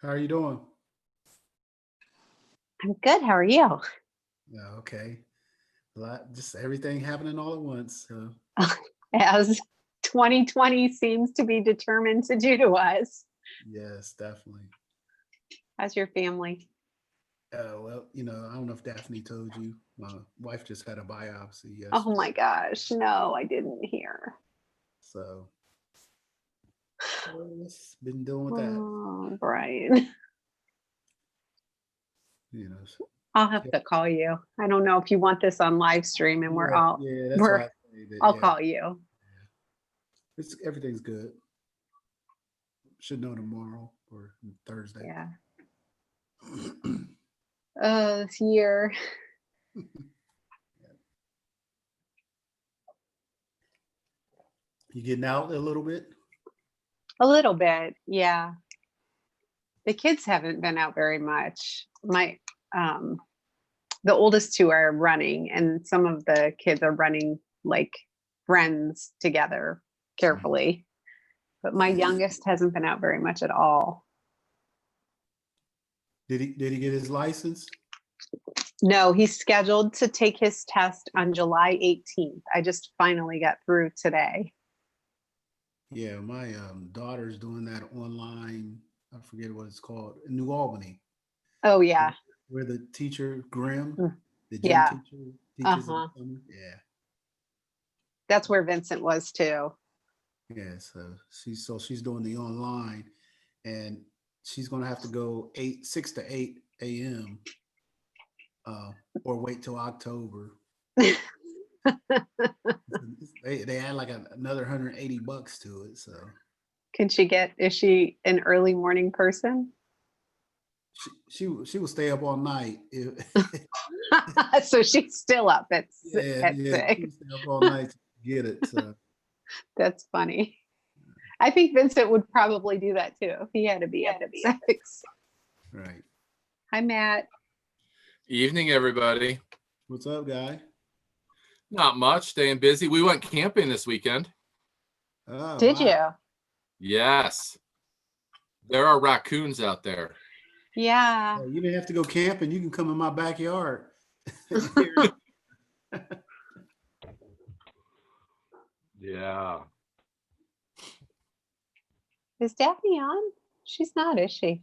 How are you doing? I'm good. How are you? Yeah, okay. A lot, just everything happening all at once. So As 2020 seems to be determined to do to us. yes, definitely. How's your family? Well, I don't know if Daphne told you. My wife just had a biopsy Oh yesterday, my gosh. No, I didn't hear. so it's been dealing with that. Oh, Brian. You know. I'll have to call you. I don't know if you want this on live stream and Yeah, yeah. That's why I say that. I'll Yeah, call you. it's everything's good. Should know tomorrow or Thursday. Yeah. This year. You getting out a little bit? A little bit. Yeah. The kids haven't been out very much. The oldest two are running, and some of the kids are running like friends together carefully. But my youngest hasn't been out very much at all. Did he get his license? No, he's scheduled to take his test on July 18th. I just finally got through today. Yeah, my daughter's doing that online. I forget what it's called. In New Albany, Oh yeah. where the teacher Graham, the gym Yeah. teacher, teaches in the summer. Yeah. That's where Vincent was too. Yeah. So she's doing the online, and she's gonna have to go 6 to 8 a.m. Or wait till October. They add like another $180 to it. So Is she an early morning person? she will stay up all night. So she's still up at Yeah, 6. she'll stay up all night to get it. So That's funny. I think Vincent would probably do that too if he had to be up at 6. Right. Hi, Matt. Evening, everybody. What's up, guy? Not much, staying busy. We went camping this weekend. Oh, Did wow. you? Yes. There are raccoons out there. Yeah. You didn't have to go camping. You can come in my backyard. Yeah. Is Daphne on? She's not, is she?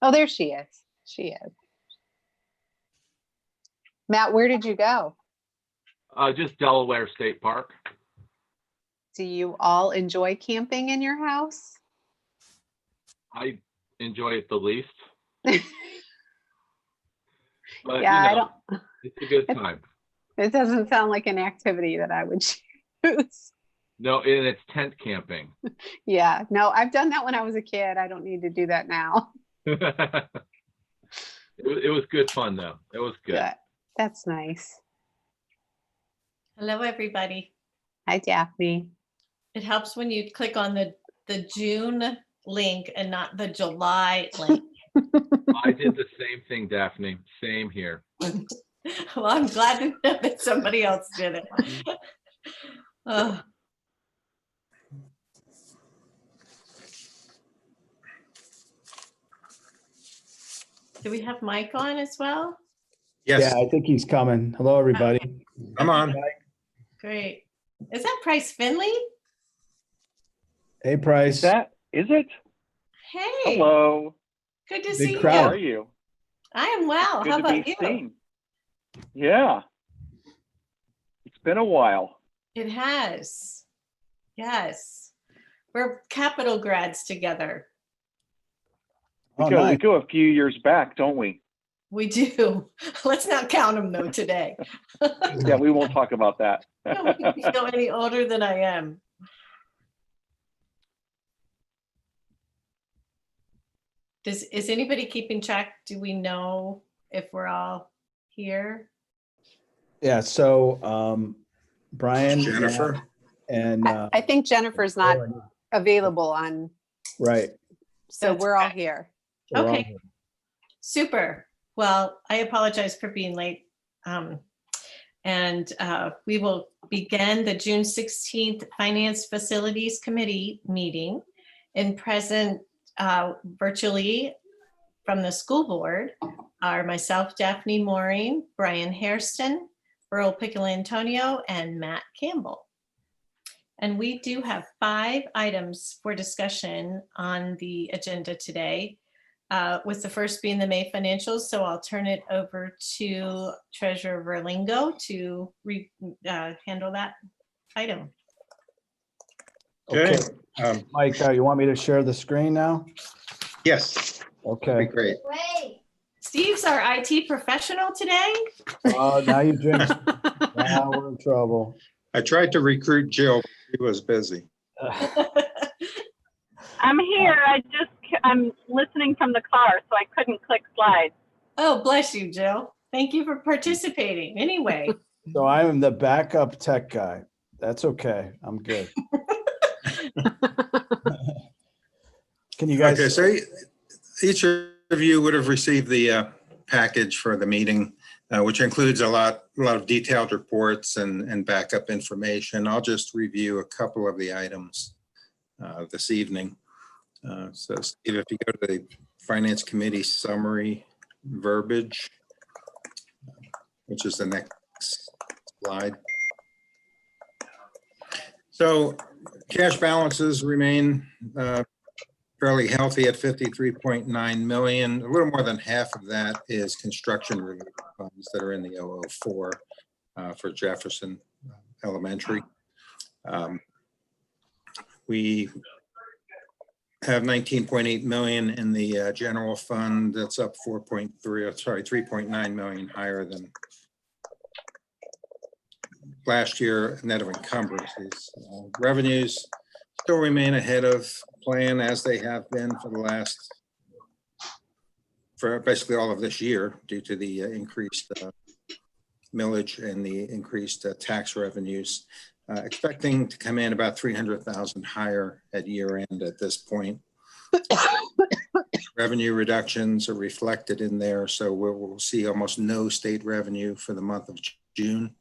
Oh, there she is. She is. Matt, where did you go? Just Delaware State Park. Do you all enjoy camping in your house? I enjoy it the least. But Yeah, it's a good time. It doesn't sound like an activity that I would choose. No, and it's tent camping. Yeah, no, I've done that when I was a kid. I don't need to do that now. It was good fun though. It was good. That's nice. Hello, everybody. Hi, Daphne. It helps when you click on the June link and not the July link. I did the same thing, Daphne. Same here. Well, I'm glad to know that somebody else did it. Oh. Do we have Mike on as well? Yes, Yeah, I think he's coming. Hello, everybody. I'm on. Great. Is that Price Finley? Hey, Price. Is it? Hey. Hello. Good to Big see crowd. How you. are you? I am well. Good How to about be you? seen. Yeah. It's been a while. It has. Yes. We're Capital grads together. Oh, We nice. go a few years back, don't we? We do. Let's not count them though today. Yeah, we won't talk about that. I don't make me feel any older than I am. Is anybody keeping track? Do we know if we're all here? Yeah, so Brian. Jennifer? And I think Jennifer's not available on, right. so That's we're all correct. here. We're all Okay. here. Super. Well, I apologize for being late. And we will begin the June 16th Finance Facilities Committee meeting. In present virtually from the school board are myself, Daphne Maureen, Brian Hairston, Earl Piccolantonio, and Matt Campbell. And we do have 5 items for discussion on the agenda today, with the first being the May financials. So I'll turn it over to Treasurer Verlingo to handle that item. Okay, Okay, Mike, you want me to share the screen now? yes, that'd be Okay. great. Steve's our IT professional today. Now you jinxed. Now we're in trouble. I tried to recruit Jill, but she was busy. I'm here. I'm listening from the car, so I couldn't click slides. Oh, bless you, Jill. Thank you for participating. Anyway, So I am the backup tech guy. That's okay. I'm good. Can you Okay, guys? so each of you would have received the package for the meeting, which includes a lot of detailed reports and backup information. I'll just review a couple of the items this evening. So Steve, if you go to the Finance Committee summary verbiage, which is the next slide. So cash balances remain fairly healthy at 53.9 million. A little more than half of that is construction related funds that are in the 004 for Jefferson Elementary. We have 19.8 million in the general fund. That's up 3.9 million higher than last year, net of encumbrances. Revenues still remain ahead of plan as they have been for basically all of this year due to the increased millage and the increased tax revenues. Expecting to come in about 300,000 higher at year end at this point. Revenue reductions are reflected in there, so we'll see almost no state revenue for the month of June.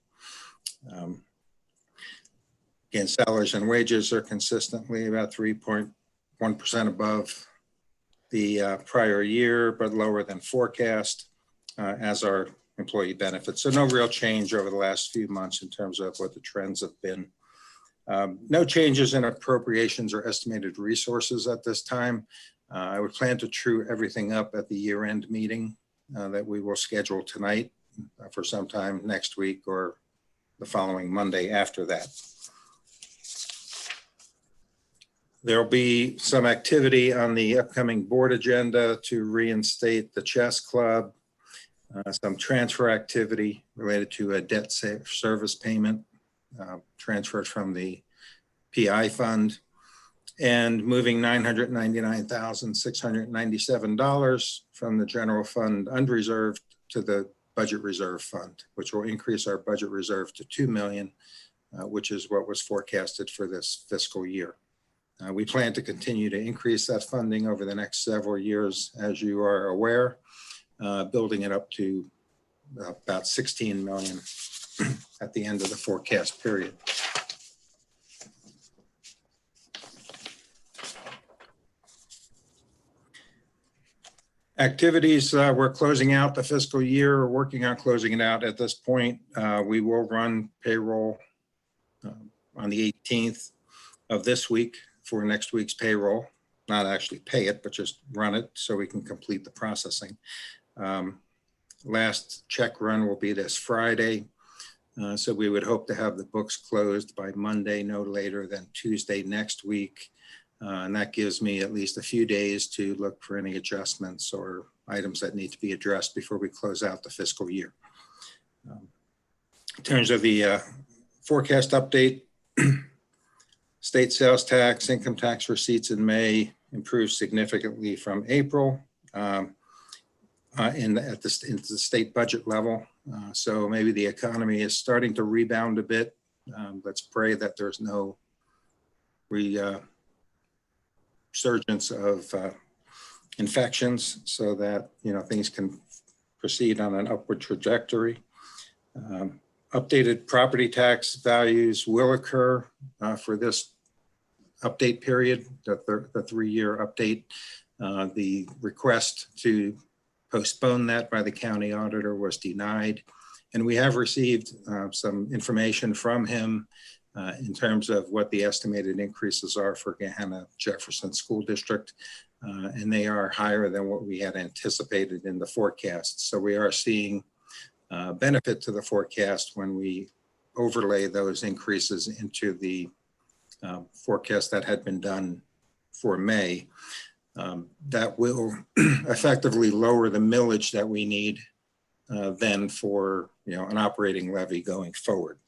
Again, salaries and wages are consistently about 3.1% above the prior year, but lower than forecast, as are employee benefits. So no real change over the last few months in terms of what the trends have been. No changes in appropriations or estimated resources at this time. I would plan to true everything up at the year-end meeting that we will schedule tonight for sometime next week or the following Monday after that. There'll be some activity on the upcoming board agenda to reinstate the chess club, some transfer activity related to a debt service payment transferred from the PI fund, and moving $999,697 from the general fund unreserved to the budget reserve fund, which will increase our budget reserve to $2 million, which is what was forecasted for this fiscal year. We plan to continue to increase that funding over the next several years, as you are aware, building it up to about 16 million at the end of the forecast period. Activities, we're closing out the fiscal year, or working on closing it out at this point. We will run payroll on the 18th of this week for next week's payroll. Not actually pay it, but just run it so we can complete the processing. Last check run will be this Friday. So we would hope to have the books closed by Monday, no later than Tuesday next week. And that gives me at least a few days to look for any adjustments or items that need to be addressed before we close out the fiscal year. In terms of the forecast update, state sales tax, income tax receipts in May improved significantly from April at the state budget level. So maybe the economy is starting to rebound a bit. Let's pray that there's no resurgence of infections so that, things can proceed on an upward trajectory. Updated property tax values will occur for this update period, the 3-year update. The request to postpone that by the county auditor was denied. And we have received some information from him in terms of what the estimated increases are for Gahanna Jefferson School District. And they are higher than what we had anticipated in the forecast. So we are seeing benefit to the forecast when we overlay those increases into the forecast that had been done for May. That will effectively lower the millage that we need then for an operating levy going forward.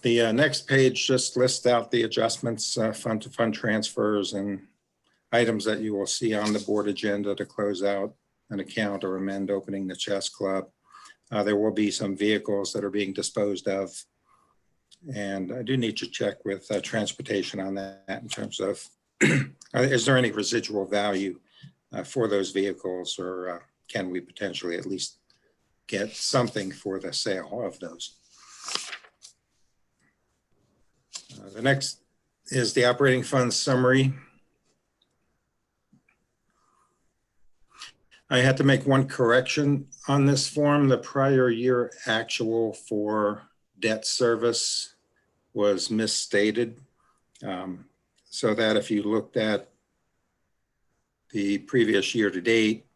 The next page just lists out the adjustments, fund-to-fund transfers, and items that you will see on the board agenda to close out an account or amend opening the chess club. There will be some vehicles that are being disposed of. And I do need to check with transportation on that in terms of, is there any residual value for those vehicles, or can we potentially at least get something for the sale of those? The next is the operating fund summary. I had to make one correction on this form. The prior year actual for debt service was misstated. So that if you looked at the previous year to date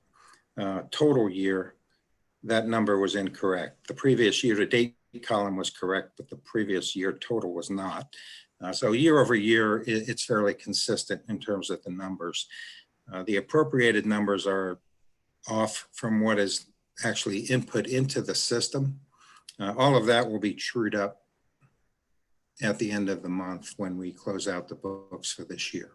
total year, that number was incorrect. The previous year to date column was correct, but the previous year total was not. So year over year, it's fairly consistent in terms of the numbers. The appropriated numbers are off from what is actually input into the system. All of that will be trued up at the end of the month when we close out the books for this year.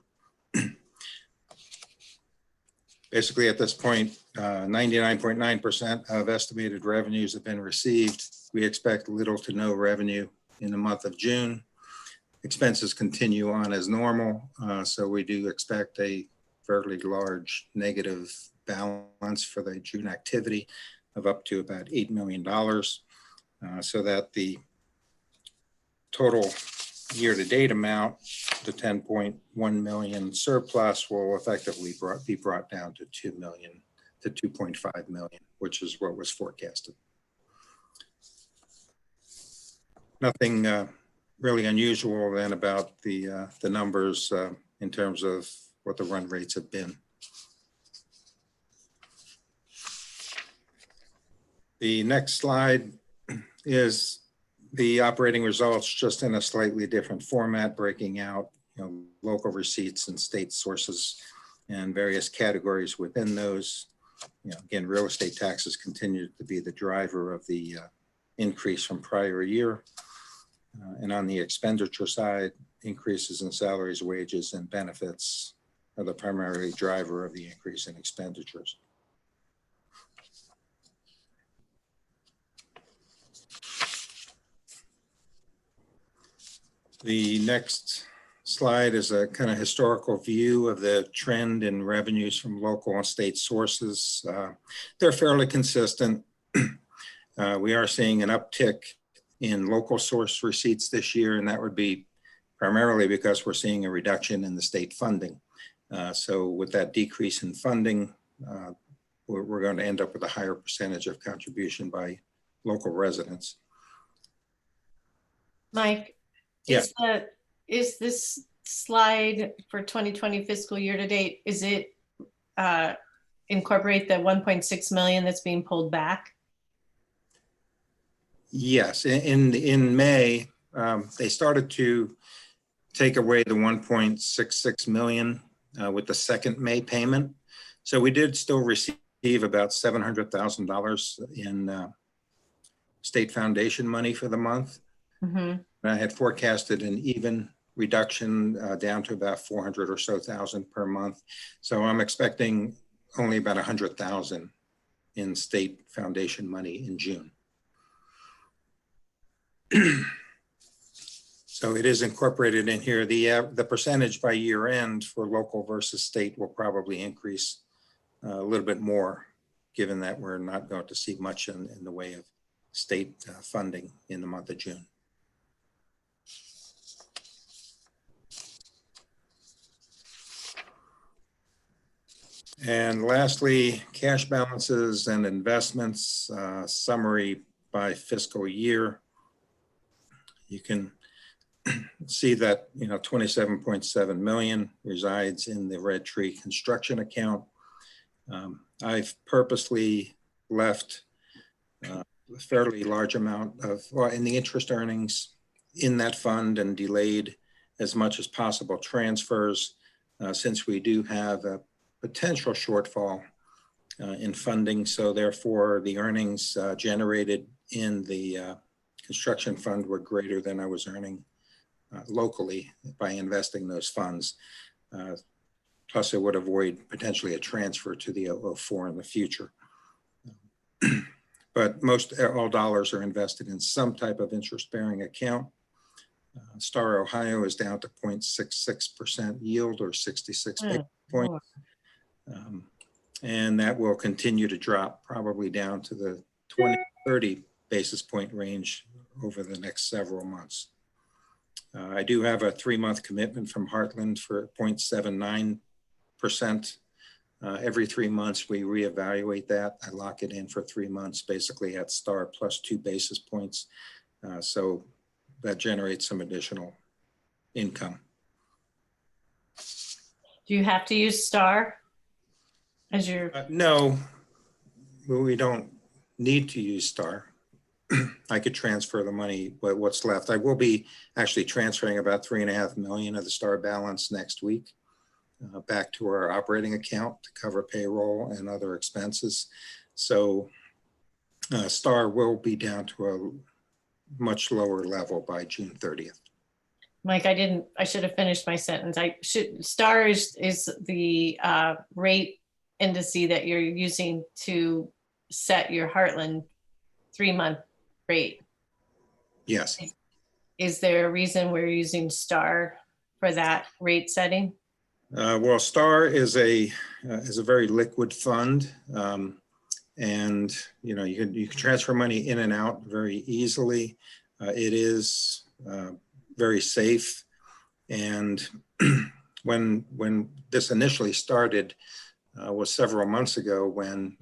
Basically at this point, 99.9% of estimated revenues have been received. We expect little to no revenue in the month of June. Expenses continue on as normal. So we do expect a fairly large negative balance for the June activity of up to about $8 million. So that the total year-to-date amount, the 10.1 million surplus, will effectively be brought down to 2 million to 2.5 million, which is what was forecasted. Nothing really unusual then about the numbers in terms of what the run rates have been. The next slide is the operating results, just in a slightly different format, breaking out local receipts and state sources and various categories within those. Again, real estate taxes continue to be the driver of the increase from prior year. And on the expenditure side, increases in salaries, wages, and benefits are the primary driver of the increase in expenditures. The next slide is a kind of historical view of the trend in revenues from local and state sources. They're fairly consistent. We are seeing an uptick in local source receipts this year, and that would be primarily because we're seeing a reduction in the state funding. So with that decrease in funding, we're going to end up with a higher percentage of contribution by local residents. Mike, Yes. Is this slide for 2020 fiscal year to date, is it incorporate the 1.6 million that's being pulled back? Yes, in May, they started to take away the 1.66 million with the second May payment. So we did still receive about $700,000 in state foundation money for the month. Mm-hmm. I had forecasted an even reduction down to about 400 or so thousand per month. So I'm expecting only about 100,000 in state foundation money in June. So it is incorporated in here. The percentage by year end for local versus state will probably increase a little bit more, given that we're not going to see much in the way of state funding in the month of June. And lastly, cash balances and investments, summary by fiscal year. You can see that, 27.7 million resides in the Red Tree construction account. I've purposely left a fairly large amount of, in the interest earnings in that fund and delayed as much as possible transfers since we do have a potential shortfall in funding. So therefore the earnings generated in the construction fund were greater than I was earning locally by investing those funds. Plus it would avoid potentially a transfer to the 004 in the future. But all dollars are invested in some type of interest-bearing account. Star Ohio is down to 0.66% yield or 66 basis points. And that will continue to drop probably down to the 20-30 basis point range over the next several months. I do have a 3-month commitment from Heartland for 0.79%. Every 3 months, we reevaluate that. I lock it in for 3 months, basically at Star plus 2 basis points. So that generates some additional income. Do you have to use Star as your? No, we don't need to use Star. I could transfer the money, but what's left, I will be actually transferring about 3.5 million of the Star balance next week back to our operating account to cover payroll and other expenses. So Star will be down to a much lower level by June 30th. Mike, I should have finished my sentence. Star is the rate indice that you're using to set your Heartland 3-month rate. Yes. Is there a reason we're using Star for that rate setting? Well, Star is a very liquid fund. And you can transfer money in and out very easily. It is very safe. And when this initially started was several months ago when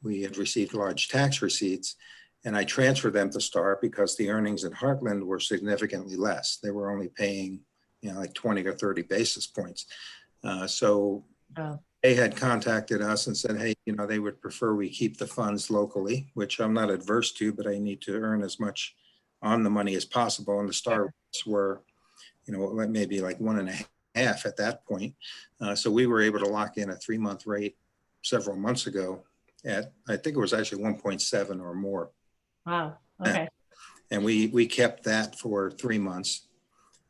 we had received large tax receipts, and I transferred them to Star because the earnings in Heartland were significantly less. They were only paying like 20 or 30 basis points. They had contacted us and said, hey, they would prefer we keep the funds locally, which I'm not adverse to, but I need to earn as much on the money as possible. And the Star rates were, maybe like 1.5 at that point. So we were able to lock in a 3-month rate several months ago at, I think it was actually 1.7 or more. Wow. Okay. And we kept that for 3 months.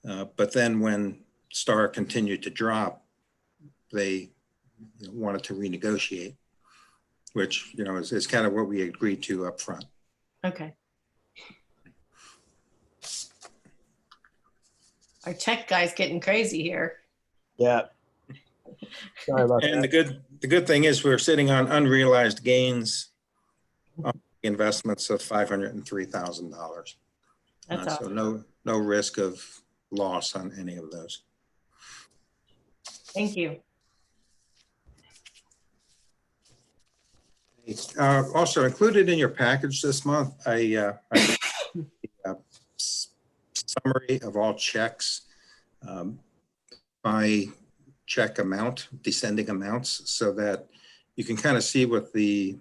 But then when Star continued to drop, they wanted to renegotiate, which is kind of what we agreed to up front. Okay. Our tech guy's getting crazy here. Yeah. Sorry about And that. the good thing is we're sitting on unrealized gains on investments of $503,000. That's awesome. So no risk of loss on any of those. Thank you. Also included in your package this month, I summary of all checks by check amount, descending amounts, so that you can kind of see what the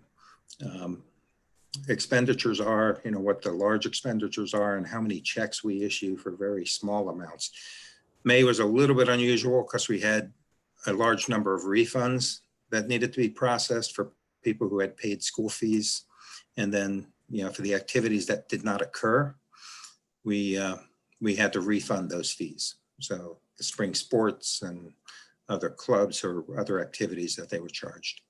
expenditures are, what the large expenditures are and how many checks we issue for very small amounts. May was a little bit unusual because we had a large number of refunds that needed to be processed for people who had paid school fees. And then, for the activities that did not occur, we had to refund those fees. So the spring sports and other clubs or other activities that they were charged.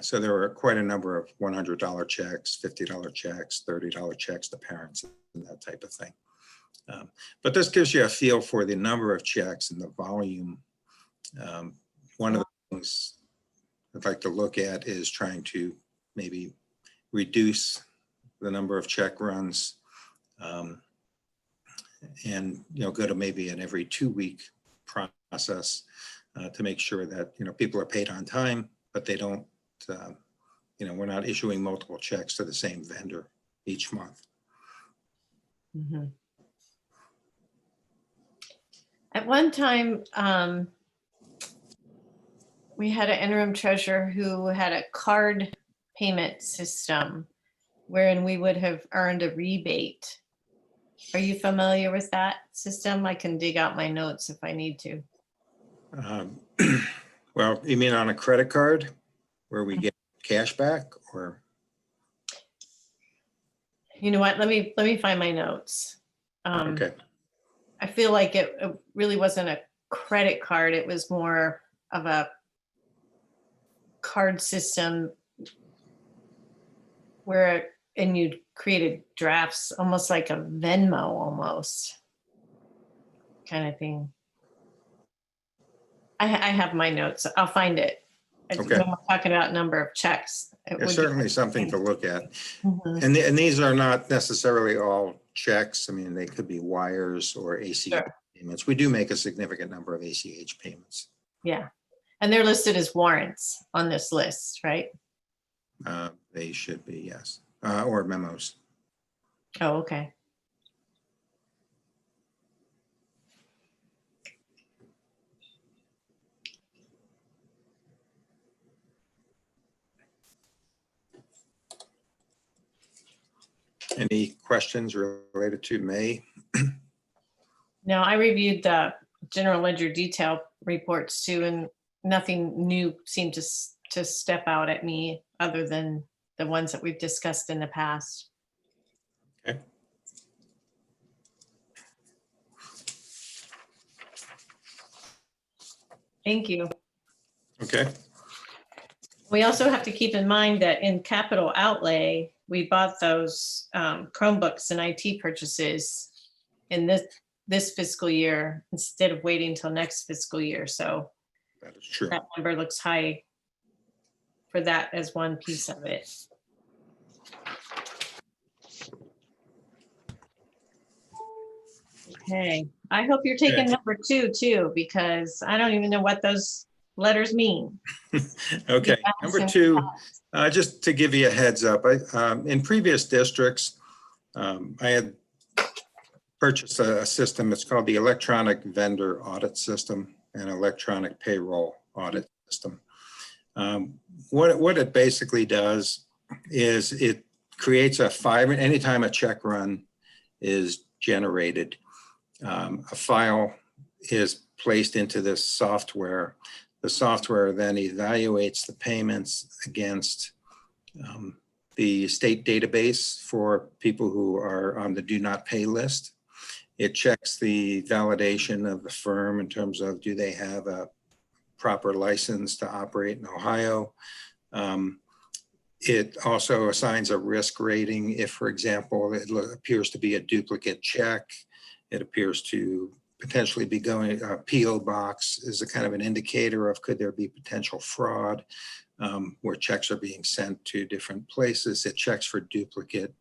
So there were quite a number of $100 checks, $50 checks, $30 checks to parents and that type of thing. But this gives you a feel for the number of checks and the volume. One of the things I'd like to look at is trying to maybe reduce the number of check runs and go to maybe an every 2-week process to make sure that, people are paid on time, but they don't, we're not issuing multiple checks to the same vendor each month. Mhm. At one time, we had an interim treasurer who had a card payment system wherein we would have earned a rebate. Are you familiar with that system? I can dig out my notes if I need to. Well, you mean on a credit card where we get cash back, or? You know what? Let me find my notes. Okay, I feel like it really wasn't a credit card. It was more of a card system and you created drafts, almost like a Venmo almost kind of thing. I have my notes. I'll find it. Okay. When we're talking about number of checks. it's certainly something to look at. Mhm. And these are not necessarily all checks. I mean, they could be wires or ACH Sure. payments. We do make a significant number of ACH payments. Yeah. And they're listed as warrants on this list, right? They should be, yes, or memos. Oh, okay. Any questions related to May? No, I reviewed the general ledger detail reports too, and nothing new seemed to step out at me other than the ones that we've discussed in the past. Okay. Thank you. Okay, We also have to keep in mind that in capital outlay, we bought those Chromebooks and IT purchases in this fiscal year instead of waiting until next fiscal year. So that is true. that number looks high for that as one piece of it. Okay, I hope you're taking Okay. number 2 too, because I don't even know what those letters mean. Okay, Yeah, number so- 2, just to give you a heads up, in previous districts, I had purchased a system. It's called the Electronic Vendor Audit System and Electronic Payroll Audit System. What it basically does is it creates a file. Anytime a check run is generated, a file is placed into this software. The software then evaluates the payments against the state database for people who are on the do not pay list. It checks the validation of the firm in terms of, do they have a proper license to operate in Ohio? It also assigns a risk rating if, for example, it appears to be a duplicate check. It appears to potentially be going, PO box is a kind of an indicator of, could there be potential fraud where checks are being sent to different places. It checks for duplicate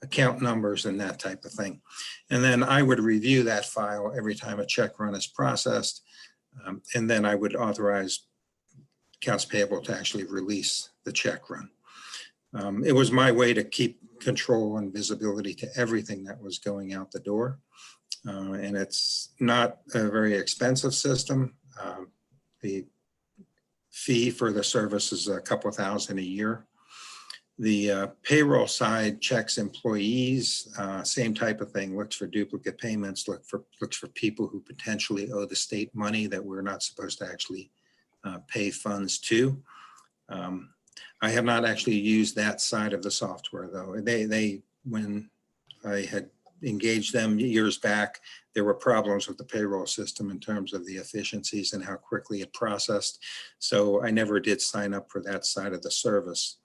account numbers and that type of thing. And then I would review that file every time a check run is processed. And then I would authorize accounts payable to actually release the check run. It was my way to keep control and visibility to everything that was going out the door. And it's not a very expensive system. The fee for the service is a couple $1,000 a year. The payroll side checks employees, same type of thing, looks for duplicate payments, looks for people who potentially owe the state money that we're not supposed to actually pay funds to. I have not actually used that side of the software though. They when I had engaged them years back, there were problems with the payroll system in terms of the efficiencies and how quickly it processed. So I never did sign up for that side of the service.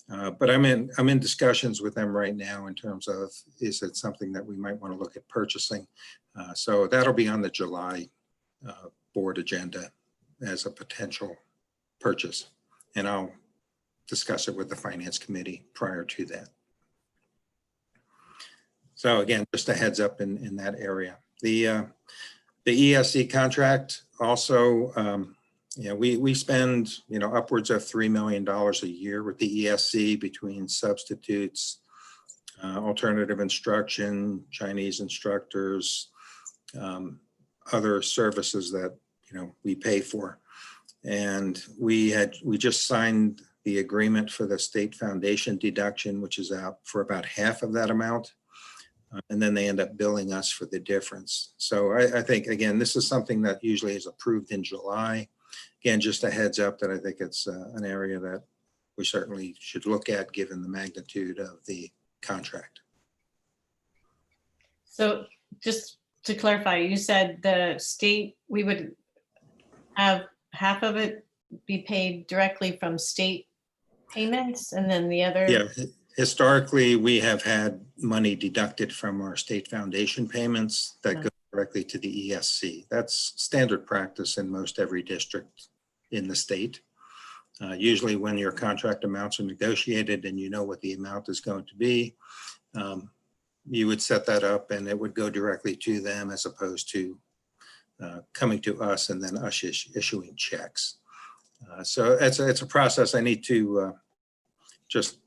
But I'm in discussions with them right now in terms of, is it something that we might want to look at purchasing? So that'll be on the July board agenda as a potential purchase. And I'll discuss it with the finance committee prior to that. So again, just a heads up in that area. The ESC contract, also, we spend, upwards of $3 million a year with the ESC between substitutes, alternative instruction, Chinese instructors, other services that, we pay for. And we just signed the agreement for the state foundation deduction, which is out for about half of that amount. And then they end up billing us for the difference. So I think, again, this is something that usually is approved in July. Again, just a heads up that I think it's an area that we certainly should look at given the magnitude of the contract. So just to clarify, you said the state, we would have half of it be paid directly from state payments and then the other? Yeah, historically, we have had money deducted from our state foundation payments that go directly to the ESC. That's standard practice in most every district in the state. Usually when your contract amounts are negotiated and you know what the amount is going to be, you would set that up and it would go directly to them as opposed to coming to us and then us issuing checks. So it's a process I need to just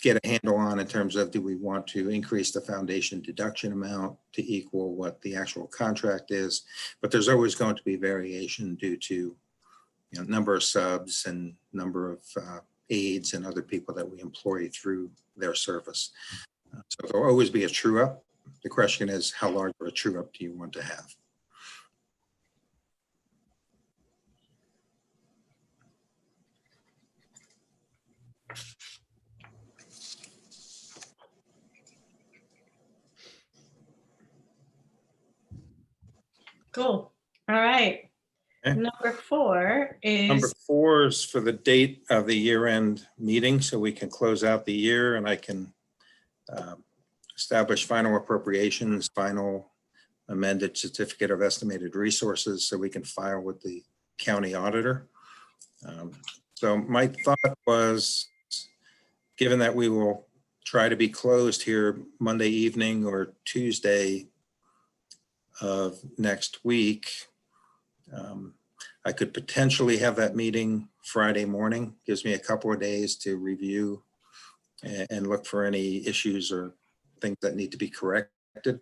get a handle on in terms of, do we want to increase the foundation deduction amount to equal what the actual contract is? But there's always going to be variation due to number of subs and number of aides and other people that we employ through their service. So there'll always be a true up. The question is, how large of a true up do you want to have? Cool. All right. Okay. Number 4 Number is, 4 is for the date of the year-end meeting, so we can close out the year and I can establish final appropriations, final amended certificate of estimated resources, so we can file with the county auditor. So my thought was, given that we will try to be closed here Monday evening or Tuesday of next week, I could potentially have that meeting Friday morning. Gives me a couple of days to review and look for any issues or things that need to be corrected.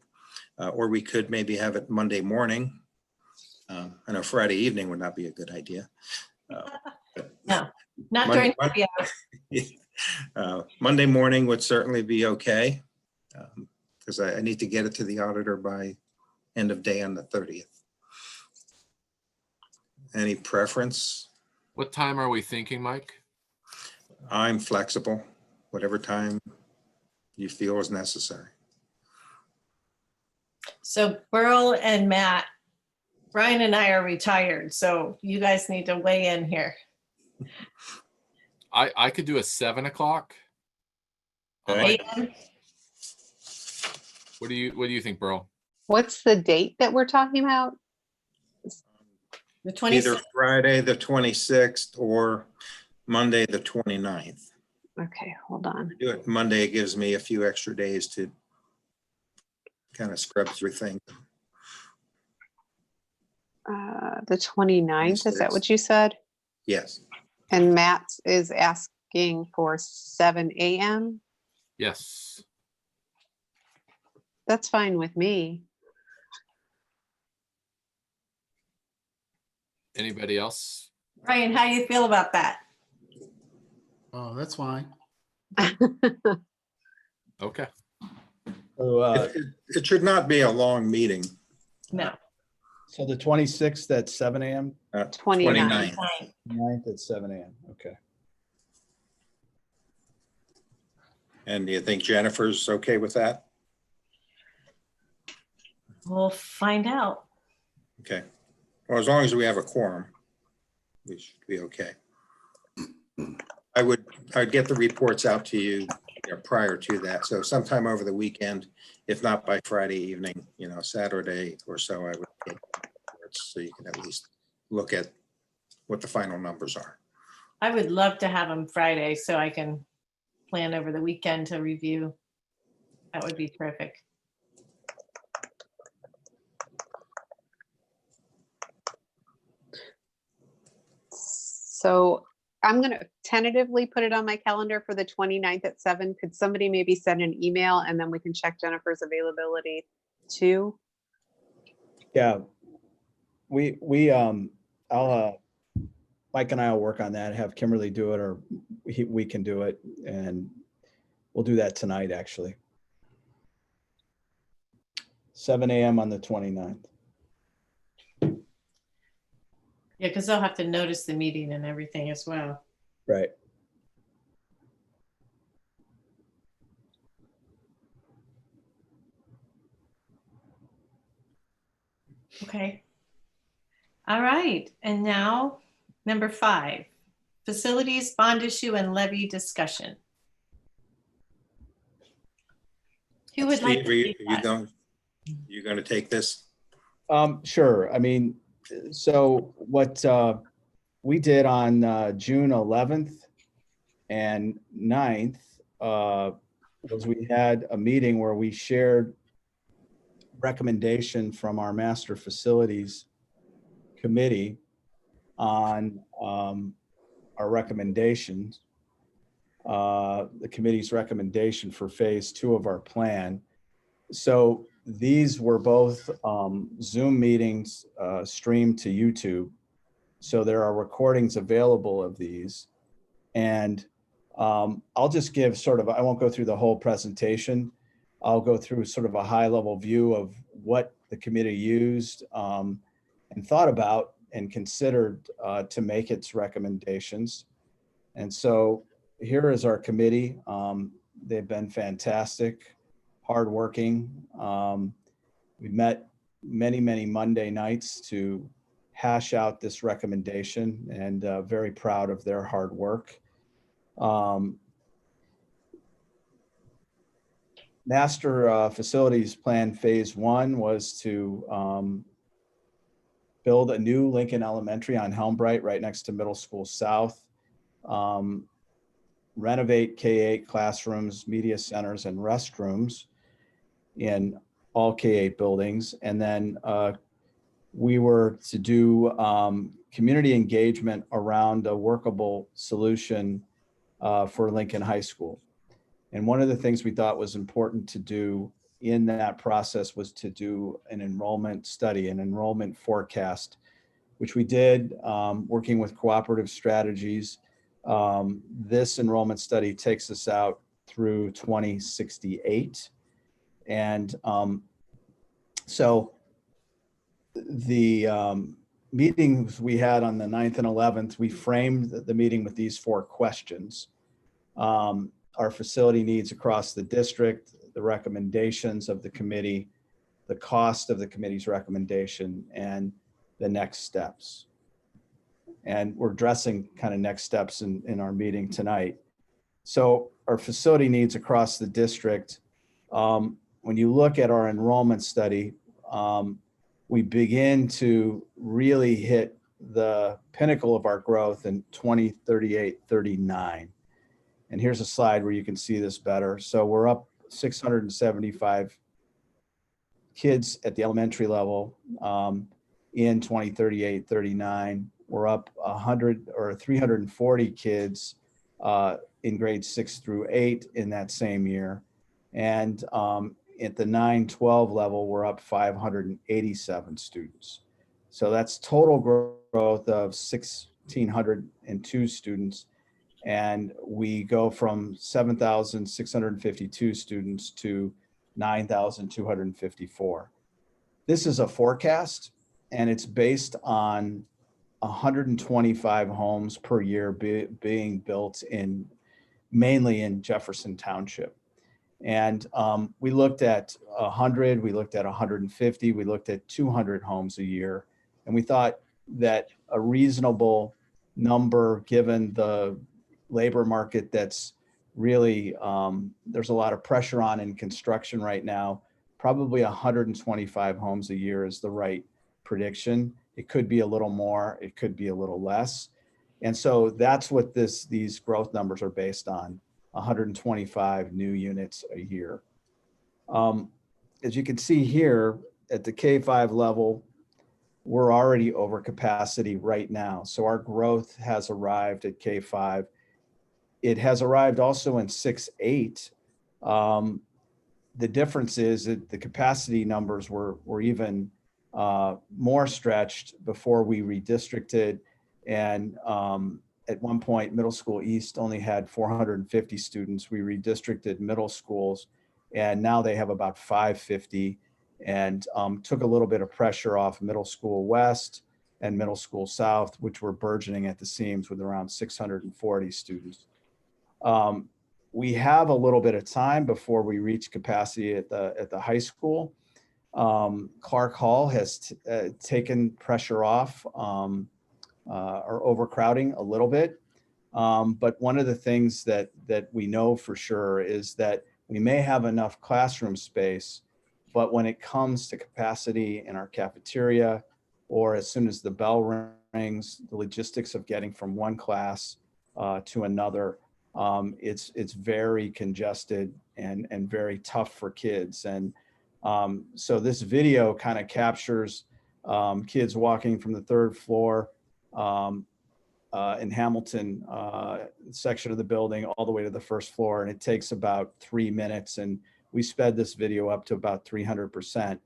Or we could maybe have it Monday morning. I know Friday evening would not be a good idea. no, not during happy hour. Monday morning would certainly be okay, because I need to get it to the auditor by end of day on the 30th. Any preference? What time are we thinking, Mike? I'm flexible, whatever time you feel is necessary. So Burl and Matt, Brian and I are retired, so you guys need to weigh in here. I could do a 7 o'clock. Okay. AM? What do you think, Burl? What's the date that we're talking about? The Either 26th. Friday, the 26th, or Monday, the 29th. Okay, hold on. Do it Monday, it gives me a few extra days to kind of scrub through things. The 29th, is that what you said? Yes. And Matt is asking for 7 a.m. Yes. That's fine with me. Anybody else? Brian, how do you feel about that? Oh, that's fine. Okay. So, It should not be a long meeting. No. so the 26th at 7 a.m., 29th. 9th at 7 a.m. Okay. And do you think Jennifer's okay with that? We'll find out. Okay. Well, as long as we have a quorum, we should be okay. I'd get the reports out to you, prior to that. So sometime over the weekend, if not by Friday evening, Saturday or so, I would get reports so you can at least look at what the final numbers are. I would love to have them Friday so I can plan over the weekend to review. That would be terrific. So I'm going to tentatively put it on my calendar for the 29th at 7. Could somebody maybe send an email and then we can check Jennifer's availability too? Yeah. I'll, Mike and I will work on that, have Kimberly do it, or we can do it. And we'll do that tonight, actually. 7 a.m. on the 29th. Yeah, because they'll have to notice the meeting and everything as well. Right. Okay. All right. And now, number 5, facilities, bond issue, and levy discussion. Who would like Steve, to are take that? you going to take this? Sure. I mean, so what we did on June 11th and 9th was we had a meeting where we shared recommendation from our master facilities committee on our recommendations, the committee's recommendation for phase 2 of our plan. So these were both Zoom meetings streamed to YouTube. So there are recordings available of these. And I'll just give sort of, I won't go through the whole presentation. I'll go through sort of a high level view of what the committee used and thought about and considered to make its recommendations. And so here is our committee. They've been fantastic, hardworking. We met many Monday nights to hash out this recommendation, and very proud of their hard work. Master Facilities Plan Phase 1 was to build a new Lincoln Elementary on Helmbright right next to Middle School South, renovate K-8 classrooms, media centers, and restrooms in all K-8 buildings. And then we were to do community engagement around a workable solution for Lincoln High School. And one of the things we thought was important to do in that process was to do an enrollment study, an enrollment forecast, which we did working with Cooperative Strategies. This enrollment study takes us out through 2068. And so the meetings we had on the 9th and 11th, we framed the meeting with these 4 questions. Our facility needs across the district, the recommendations of the committee, the cost of the committee's recommendation, and the next steps. And we're addressing kind of next steps in our meeting tonight. So our facility needs across the district, when you look at our enrollment study, we begin to really hit the pinnacle of our growth in 2038-39. And here's a slide where you can see this better. So we're up 675 kids at the elementary level in 2038-39. We're up 100 or 340 kids in grades 6 through 8 in that same year. And at the 9-12 level, we're up 587 students. So that's total growth of 1,602 students. And we go from 7,652 students to 9,254. This is a forecast, and it's based on 125 homes per year being built mainly in Jefferson Township. And we looked at 100, we looked at 150, we looked at 200 homes a year. And we thought that a reasonable number, given the labor market that's really, there's a lot of pressure on in construction right now, probably 125 homes a year is the right prediction. It could be a little more, it could be a little less. And so that's what these growth numbers are based on, 125 new units a year. As you can see here at the K-5 level, we're already over capacity right now. So our growth has arrived at K-5. It has arrived also in 6-8. The difference is that the capacity numbers were even more stretched before we redistricted. And at one point, Middle School East only had 450 students. We redistricted middle schools, and now they have about 550, and took a little bit of pressure off Middle School West and Middle School South, which were burgeoning at the seams with around 640 students. We have a little bit of time before we reach capacity at the high school. Clark Hall has taken pressure off or overcrowding a little bit. But one of the things that we know for sure is that we may have enough classroom space, but when it comes to capacity in our cafeteria, or as soon as the bell rings, the logistics of getting from one class to another, it's very congested and very tough for kids. And so this video kind of captures kids walking from the third floor in Hamilton section of the building all the way to the first floor. And it takes about 3 minutes. And we sped this video up to about 300%.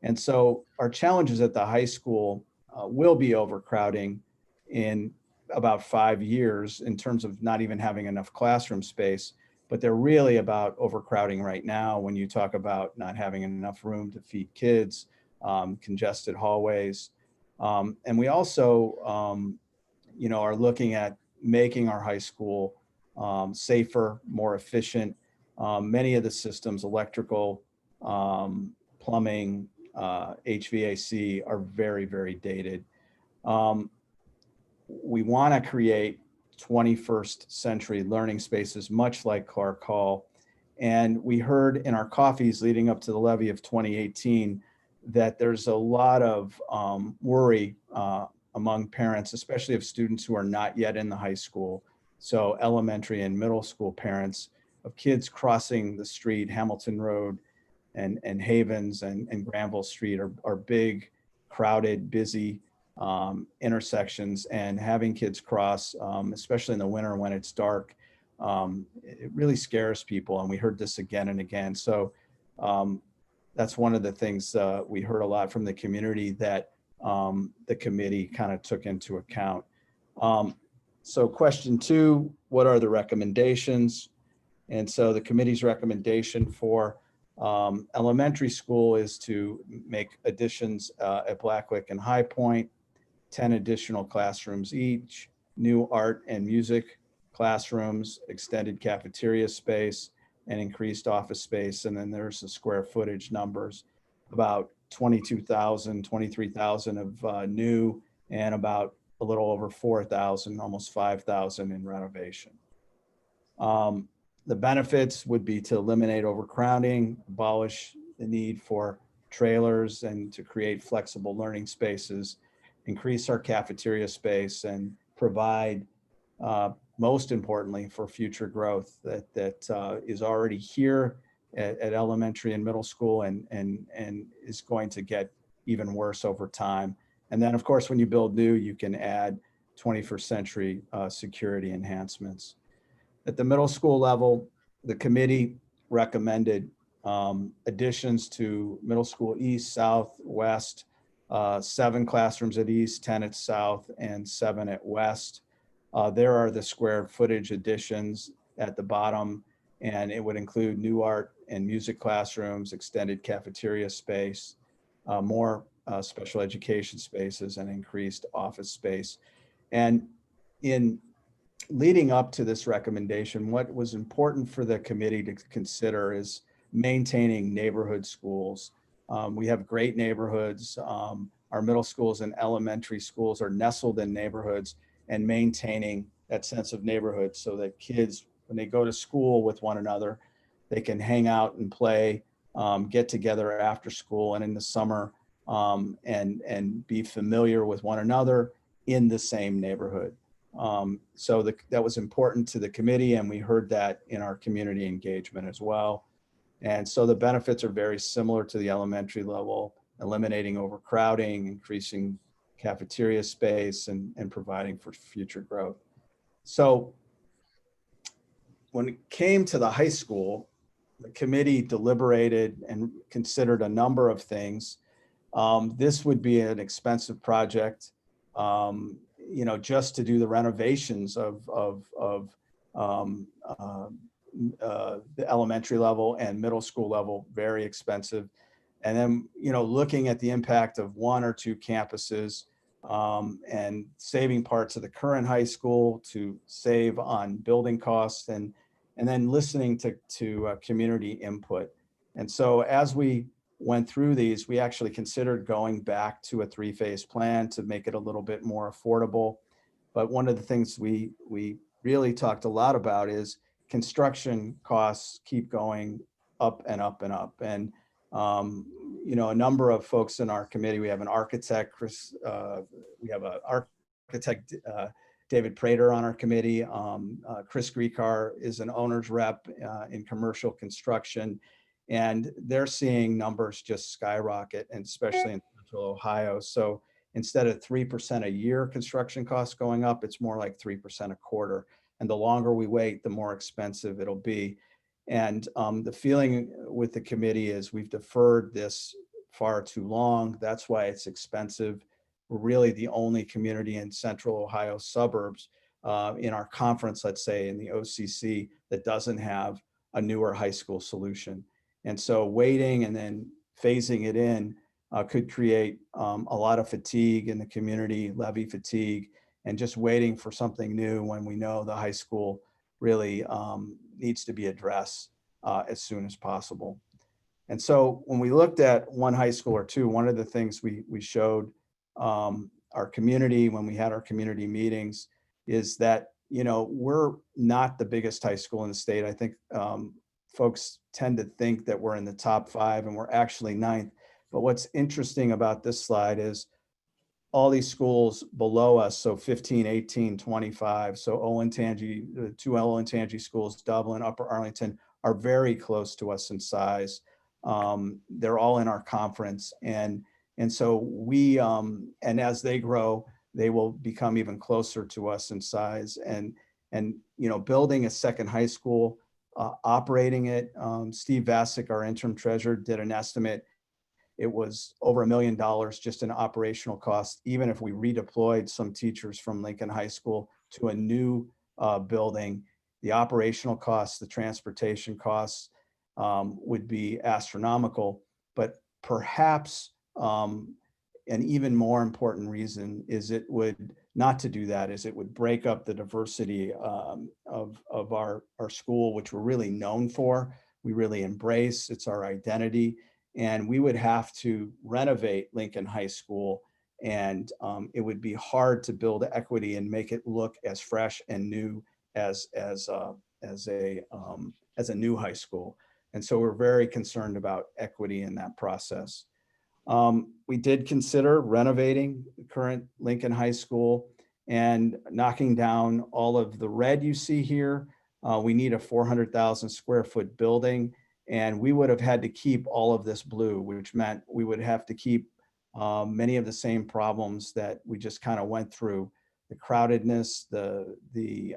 And so our challenges at the high school will be overcrowding in about 5 years in terms of not even having enough classroom space, but they're really about overcrowding right now when you talk about not having enough room to feed kids, congested hallways. And we also, are looking at making our high school safer, more efficient. Many of the systems, electrical, plumbing, HVAC, are very, very dated. We want to create 21st century learning spaces, much like Clark Hall. And we heard in our coffees leading up to the levy of 2018 that there's a lot of worry among parents, especially of students who are not yet in the high school. So elementary and middle school parents of kids crossing the street, Hamilton Road and Havens and Granville Street are big, crowded, busy intersections, and having kids cross, especially in the winter when it's dark, it really scares people. And we heard this again and again. So that's one of the things we heard a lot from the community that the committee kind of took into account. So question 2, what are the recommendations? And so the committee's recommendation for elementary school is to make additions at Blackwick and High Point, 10 additional classrooms each, new art and music classrooms, extended cafeteria space, and increased office space. And then there's the square footage numbers, about 22,000, 23,000 of new, and about a little over 4,000, almost 5,000 in renovation. The benefits would be to eliminate overcrowding, abolish the need for trailers, and to create flexible learning spaces, increase our cafeteria space, and provide, most importantly, for future growth that is already here at elementary and middle school and is going to get even worse over time. And then, of course, when you build new, you can add 21st century security enhancements. At the middle school level, the committee recommended additions to middle school east, south, west, 7 classrooms at east, 10 at south, and 7 at west. There are the square footage additions at the bottom, and it would include new art and music classrooms, extended cafeteria space, more special education spaces, and increased office space. And in leading up to this recommendation, what was important for the committee to consider is maintaining neighborhood schools. We have great neighborhoods. Our middle schools and elementary schools are nestled in neighborhoods, and maintaining that sense of neighborhood so that kids, when they go to school with one another, they can hang out and play, get together after school and in the summer, and be familiar with one another in the same neighborhood. So that was important to the committee, and we heard that in our community engagement as well. And so the benefits are very similar to the elementary level. eliminating overcrowding, increasing cafeteria space, and providing for future growth. So when it came to the high school, the committee deliberated and considered a number of things. This would be an expensive project, just to do the renovations of the elementary level and middle school level, very expensive. And then, looking at the impact of one or two campuses, and saving parts of the current high school to save on building costs, and then listening to community input. And so as we went through these, we actually considered going back to a 3-phase plan to make it a little bit more affordable. But one of the things we really talked a lot about is construction costs keep going up and up and up. And a number of folks in our committee, we have an architect, David Prater on our committee. Chris Griecar is an owner's rep in commercial construction, and they're seeing numbers just skyrocket, and especially in Central Ohio. So instead of 3% a year construction costs going up, it's more like 3% a quarter. And the longer we wait, the more expensive it'll be. And the feeling with the committee is we've deferred this far too long. That's why it's expensive. We're really the only community in Central Ohio suburbs in our conference, let's say in the OCC, that doesn't have a newer high school solution. And so waiting and then phasing it in could create a lot of fatigue in the community, levy fatigue, and just waiting for something new when we know the high school really needs to be addressed as soon as possible. And so when we looked at one high school or two, one of the things we showed our community when we had our community meetings is that, we're not the biggest high school in the state. I think folks tend to think that we're in the top 5 and we're actually 9th. But what's interesting about this slide is all these schools below us, so 15, 18, 25, so Olentangy, the 2 Olentangy schools, Dublin, Upper Arlington, are very close to us in size. They're all in our conference. And so we, and as they grow, they will become even closer to us in size. And building a second high school, operating it, Steve Vasic, our interim treasurer, did an estimate. It was over $1 million just in operational costs, even if we redeployed some teachers from Lincoln High School to a new building. The operational costs, the transportation costs would be astronomical. But perhaps an even more important reason is it would not to do that is it would break up the diversity of our school, which we're really known for. We really embrace, it's our identity. And we would have to renovate Lincoln High School, and it would be hard to build equity and make it look as fresh and new as a new high school. And so we're very concerned about equity in that process. We did consider renovating the current Lincoln High School and knocking down all of the red you see here. We need a 400,000 square foot building. And we would have had to keep all of this blue, which meant we would have to keep many of the same problems that we just kind of went through. The crowdedness, the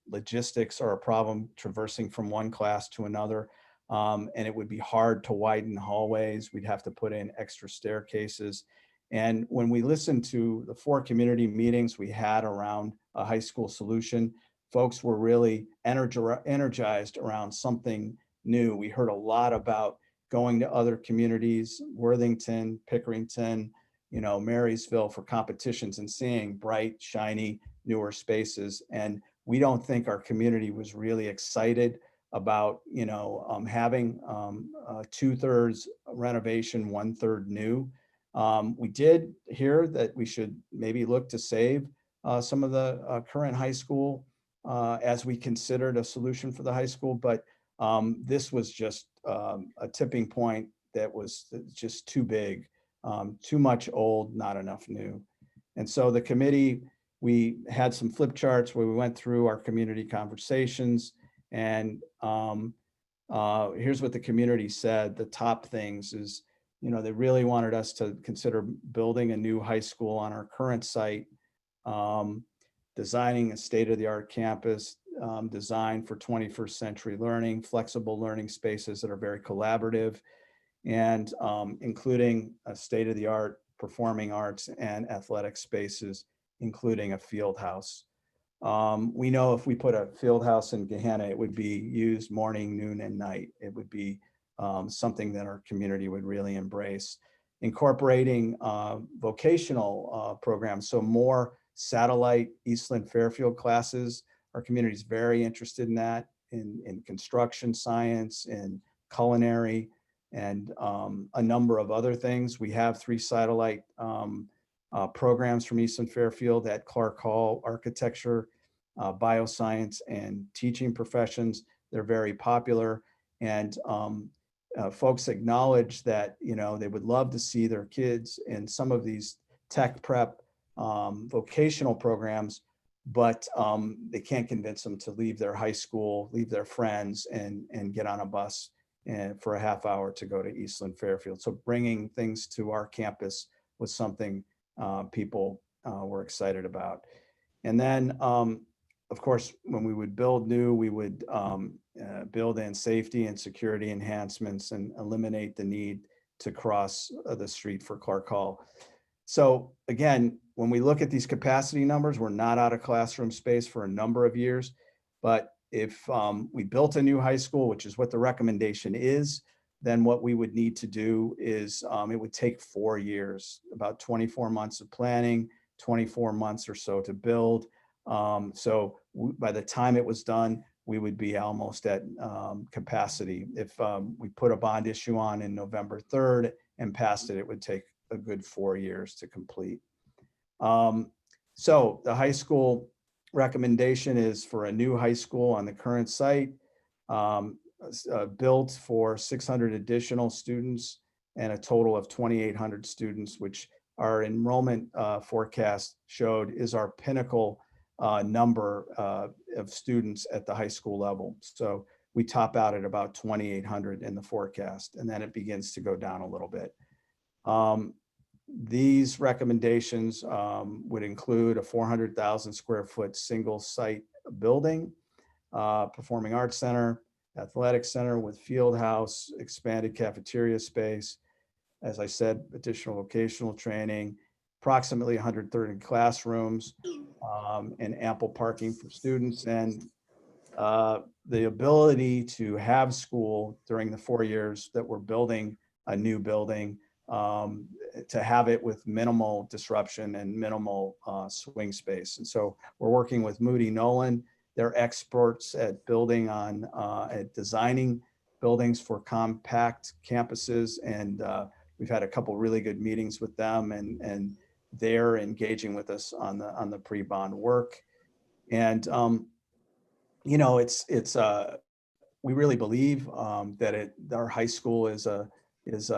logistics are a problem traversing from one class to another. And it would be hard to widen hallways. We'd have to put in extra staircases. And when we listened to the 4 community meetings we had around a high school solution, folks were really energized around something new. We heard a lot about going to other communities, Worthington, Pickerington, Marysville, for competitions and seeing bright, shiny, newer spaces. And we don't think our community was really excited about, having 2/3 renovation, 1/3 new. We did hear that we should maybe look to save some of the current high school as we considered a solution for the high school, but this was just a tipping point that was just too big, too much old, not enough new. And so the committee, we had some flip charts where we went through our community conversations, and here's what the community said. The top things is they really wanted us to consider building a new high school on our current site, designing a state-of-the-art campus designed for 21st century learning, flexible learning spaces that are very collaborative, and including a state-of-the-art performing arts and athletic spaces, including a field house. We know if we put a field house in Gehenna, it would be used morning, noon, and night. It would be something that our community would really embrace. Incorporating vocational programs, so more satellite Eastland Fairfield classes. Our community is very interested in that, in construction science, in culinary, and a number of other things. We have 3 satellite programs from Eastland Fairfield at Clark Hall: architecture, bioscience, and teaching professions. They're very popular, and folks acknowledge that they would love to see their kids in some of these tech prep vocational programs, but they can't convince them to leave their high school, leave their friends, and get on a bus and for a half hour to go to Eastland Fairfield. So bringing things to our campus was something people were excited about. And then, of course, when we would build new, we would build in safety and security enhancements and eliminate the need to cross the street for Clark Hall. So again, when we look at these capacity numbers, we're not out of classroom space for a number of years, but if we built a new high school, which is what the recommendation is, then what we would need to do is it would take 4 years, about 24 months of planning, 24 months or so to build. So by the time it was done, we would be almost at capacity. If we put a bond issue on in November 3rd and passed it, it would take a good 4 years to complete. So the high school recommendation is for a new high school on the current site, built for 600 additional students and a total of 2,800 students, which our enrollment forecast showed is our pinnacle number of students at the high school level. So we top out at about 2,800 in the forecast, and then it begins to go down a little bit. These recommendations would include a 400,000 square foot single site building, performing arts center, athletic center with field house, expanded cafeteria space. As I said, additional vocational training, approximately 130 classrooms, and ample parking for students, and the ability to have school during the 4 years that we're building a new building, to have it with minimal disruption and minimal swing space. And so we're working with Moody Nolan. They're experts at building on, at designing buildings for compact campuses. And we've had a couple really good meetings with them, and they're engaging with us on the pre-bond work. And, we really believe that our high school is a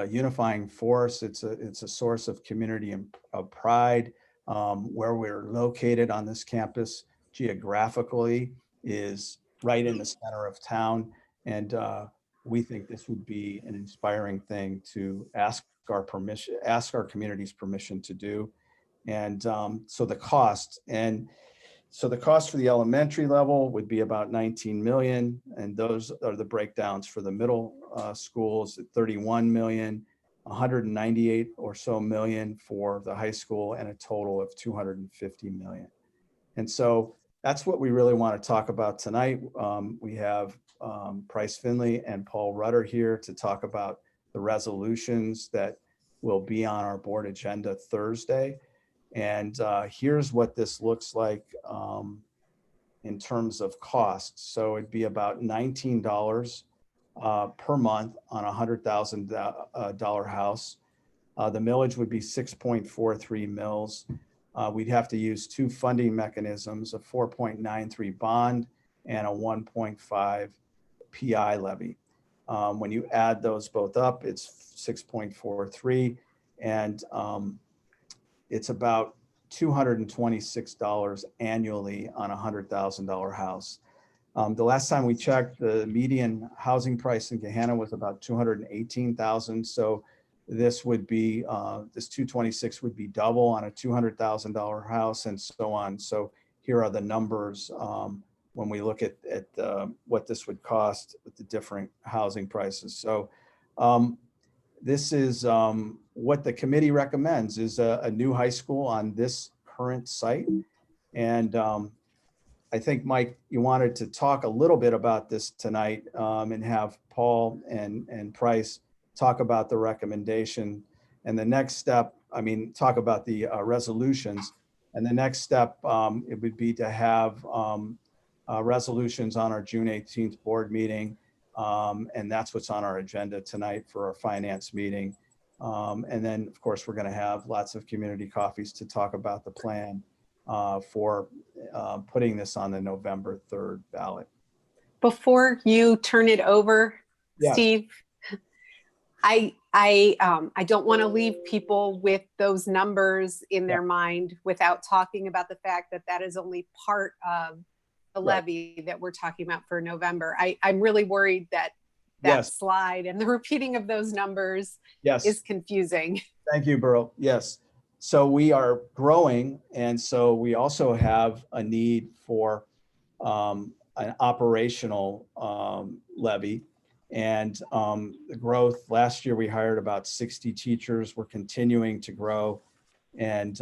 unifying force. It's a source of community and of pride. Where we're located on this campus geographically is right in the center of town. And we think this would be an inspiring thing to ask our community's permission to do. And so the cost for the elementary level would be about 19 million. And those are the breakdowns for the middle schools at 31 million, 198 or so million for the high school, and a total of 250 million. And so that's what we really want to talk about tonight. We have Price Finley and Paul Rutter here to talk about the resolutions that will be on our board agenda Thursday. And here's what this looks like in terms of cost. So it'd be about $19 per month on a $100,000 house. The millage would be 6.43 mils. We'd have to use 2 funding mechanisms, a 4.93 bond and a 1.5 PI levy. When you add those both up, it's 6.43, and it's about $226 annually on a $100,000 house. The last time we checked, the median housing price in Gehenna was about $218,000. So this would be, this 226 would be double on a $200,000 house and so on. So here are the numbers when we look at what this would cost with the different housing prices. So this is what the committee recommends is a new high school on this current site. And I think, Mike, you wanted to talk a little bit about this tonight and have Paul and Price talk about the recommendation. And the next step, I mean, talk about the resolutions. And the next step, it would be to have resolutions on our June 18th board meeting. And that's what's on our agenda tonight for our finance meeting. And then, of course, we're going to have lots of community coffees to talk about the plan for putting this on the November 3rd ballot. Before you turn it over, Yes. Steve, I don't want to leave people with those numbers in their mind without talking about the fact that that is only part of the levy that we're talking about for November. I'm really worried that slide and the repeating of those numbers is confusing. Thank you, Burl. Yes. So we are growing. And so we also have a need for an operational levy. And the growth, last year we hired about 60 teachers. We're continuing to grow. And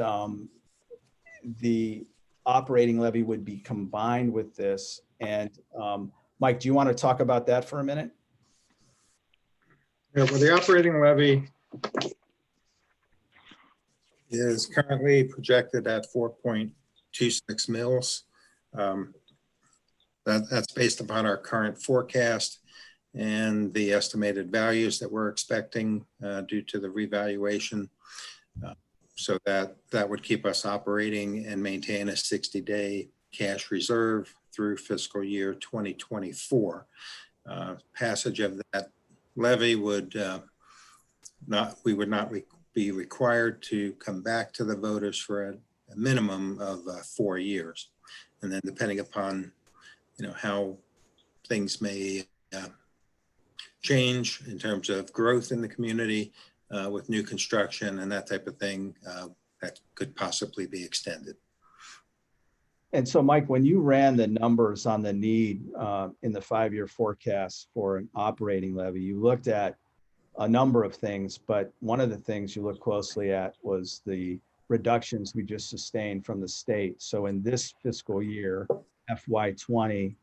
the operating levy would be combined with this. And Mike, do you want to talk about that for a minute? Yeah, well, the operating levy is currently projected at 4.26 mils. That's based upon our current forecast and the estimated values that we're expecting due to the revaluation. So that would keep us operating and maintain a 60-day cash reserve through fiscal year 2024. Passage of that levy would we would not be required to come back to the voters for a minimum of 4 years. And then depending upon, how things may change in terms of growth in the community with new construction and that type of thing, that could possibly be extended. And so, Mike, when you ran the numbers on the need in the 5-year forecast for an operating levy, you looked at a number of things, but one of the things you looked closely at was the reductions we just sustained from the state. So in this fiscal year, FY20,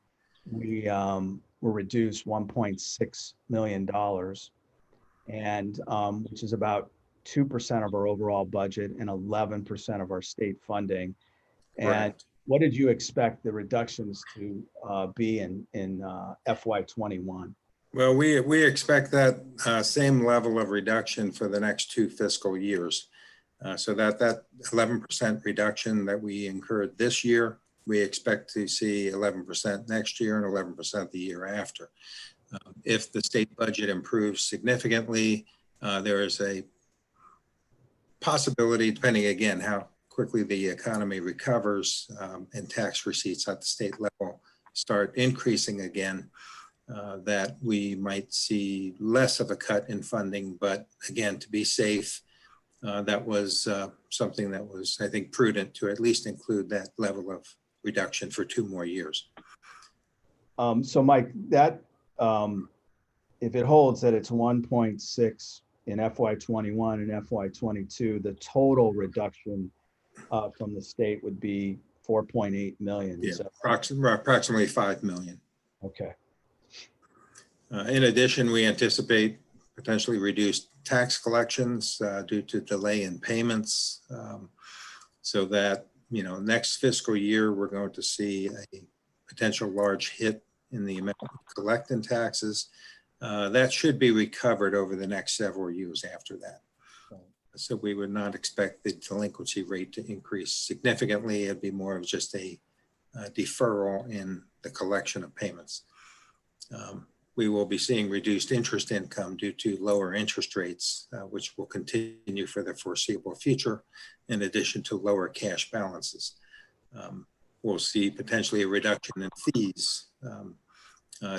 we were reduced $1.6 million, and which is about 2% of our overall budget and 11% of our state funding. And Correct. what did you expect the reductions to be in FY21? Well, we expect that same level of reduction for the next 2 fiscal years. So that 11% reduction that we incurred this year, we expect to see 11% next year and 11% the year after. If the state budget improves significantly, there is a possibility, depending again how quickly the economy recovers and tax receipts at the state level start increasing again, that we might see less of a cut in funding. But again, to be safe, that was something that was, I think, prudent to at least include that level of reduction for 2 more years. So Mike, that if it holds that it's 1.6 in FY21 and FY22, the total reduction from the state would be 4.8 million. Yeah, approximately 5 million. Okay. In addition, we anticipate potentially reduced tax collections due to delay in payments, so that, next fiscal year, we're going to see a potential large hit in the amount we collect in taxes. That should be recovered over the next several years after that. So we would not expect the delinquency rate to increase significantly. It'd be more of just a deferral in the collection of payments. We will be seeing reduced interest income due to lower interest rates, which will continue for the foreseeable future, in addition to lower cash balances. We'll see potentially a reduction in fees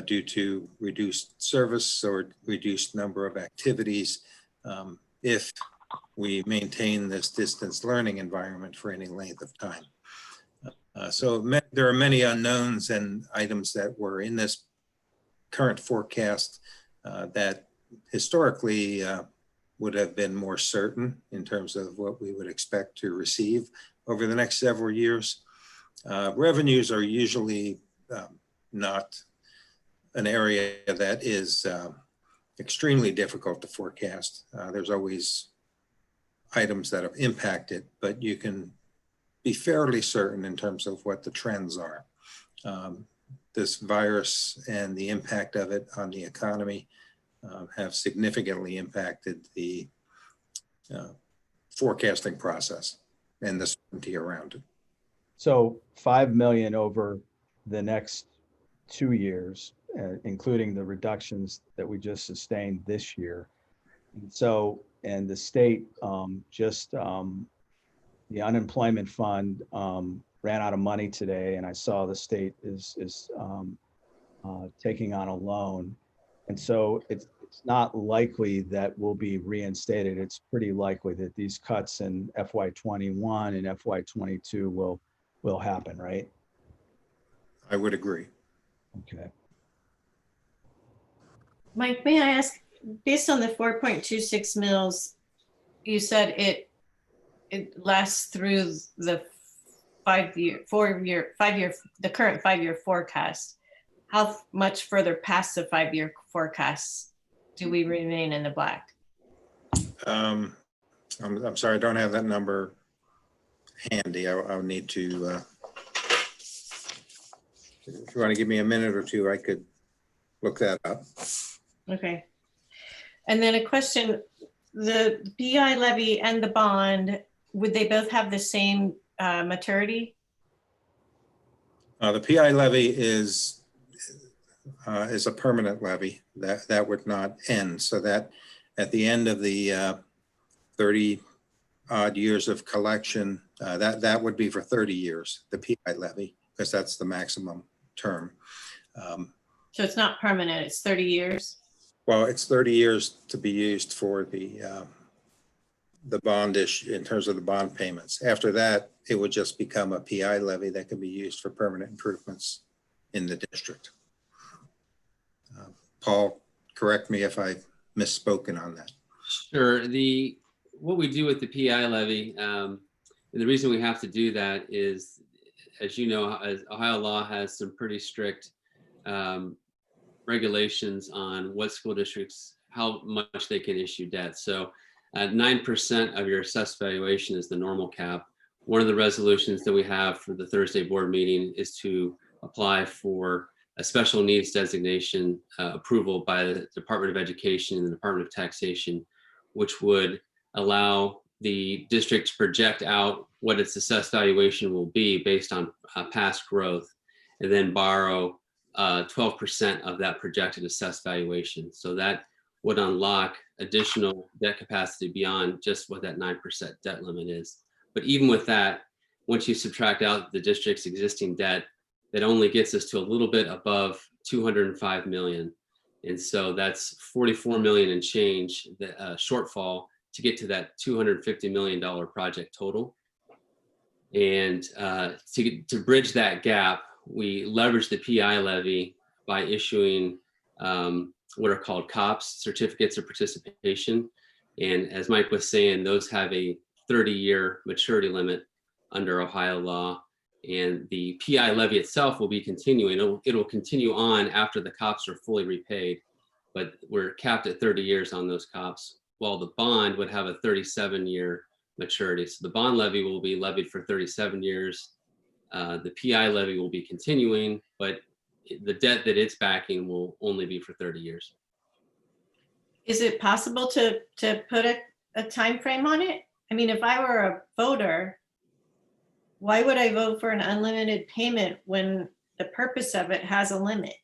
due to reduced service or reduced number of activities. if we maintain this distance learning environment for any length of time. There are many unknowns and items that were in this current forecast that historically would have been more certain in terms of what we would expect to receive over the next several years. Revenues are usually not an area that is extremely difficult to forecast. There's always items that have impacted, but you can be fairly certain in terms of what the trends are. This virus and the impact of it on the economy have significantly impacted the forecasting process and the certainty around it. So 5 million over the next 2 years, including the reductions that we just sustained this year. And the state the unemployment fund ran out of money today, and I saw the state is taking on a loan. And so it's not likely that will be reinstated. It's pretty likely that these cuts in FY21 and FY22 will happen, right? I would agree. Okay. Mike, may I ask, based on the 4.26 mils, you said it lasts through the the current 5-year forecast. How much further past the 5-year forecast do we remain in the black? I'm sorry, I don't have that number handy. I'll need to, if you want to give me a minute or two, I could look that up. Okay. And then a question, the BI levy and the bond, would they both have the same maturity? The PI levy is a permanent levy that would not end. So that at the end of the 30 odd years of collection, that would be for 30 years, the PI levy, because that's the maximum term. So it's not permanent, it's 30 years? Well, it's 30 years to be used for the bond issue in terms of the bond payments. After that, it would just become a PI levy that can be used for permanent improvements in the district. Paul, correct me if I've misspoken on that. Sure. What we do with the PI levy, and the reason we have to do that is, as you know, as Ohio law has some pretty strict regulations on what school districts, how much they can issue debt. So 9% of your assessed valuation is the normal cap. One of the resolutions that we have for the Thursday board meeting is to apply for a special needs designation approval by the Department of Education and the Department of Taxation, which would allow the district to project out what its assessed valuation will be based on past growth, and then borrow 12% of that projected assessed valuation. So that would unlock additional debt capacity beyond just what that 9% debt limit is. But even with that, once you subtract out the district's existing debt, that only gets us to a little bit above 205 million. And so that's 44 million and change, the shortfall to get to that $250 million project total. And to bridge that gap, we leverage the PI levy by issuing what are called COPS, certificates of participation. And as Mike was saying, those have a 30-year maturity limit under Ohio law. And the PI levy itself will be continuing. It'll continue on after the COPS are fully repaid, but we're capped at 30 years on those COPS, while the bond would have a 37-year maturity. So the bond levy will be levied for 37 years. The PI levy will be continuing, but the debt that it's backing will only be for 30 years. Is it possible to put a time frame on it? I mean, if I were a voter, why would I vote for an unlimited payment when the purpose of it has a limit?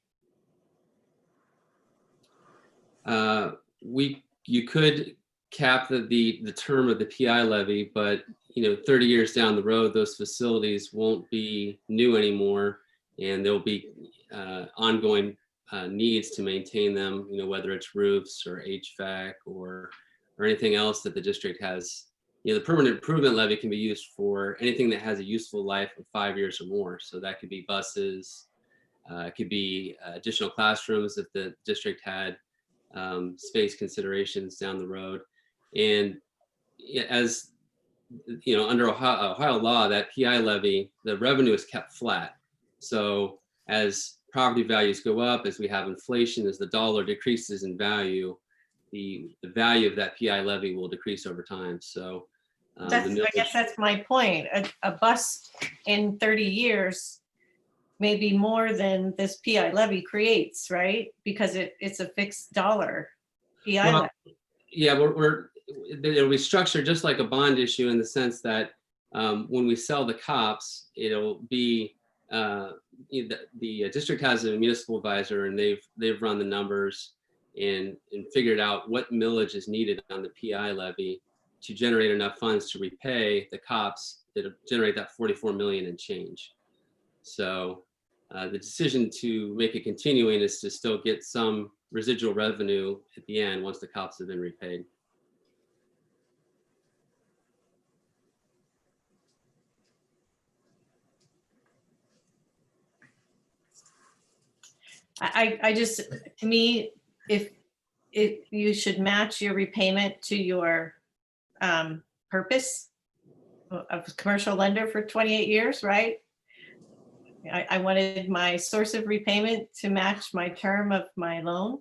You could cap the term of the PI levy, but 30 years down the road, those facilities won't be new anymore, and there'll be ongoing needs to maintain them. Whether it's roofs or HVAC or or anything else that the district has. The permanent improvement levy can be used for anything that has a useful life of 5 years or more. So that could be buses, it could be additional classrooms if the district had space considerations down the road. And as under Ohio law, that PI levy, the revenue is kept flat. So as property values go up, as we have inflation, as the dollar decreases in value, the value of that PI levy will decrease over time. So I guess that's my point. A bus in 30 years may be more than this PI levy creates, right? Because it's a fixed dollar PI levy. Yeah, it'll be structured just like a bond issue in the sense that when we sell the COPS, it'll be the district has a municipal advisor, and they've run the numbers and figured out what millage is needed on the PI levy to generate enough funds to repay the COPS that generate that 44 million and change. So the decision to make it continuing is to still get some residual revenue at the end once the COPS have been repaid. I just, to me, if you should match your repayment to your purpose of a commercial lender for 28 years, right? I wanted my source of repayment to match my term of my loan.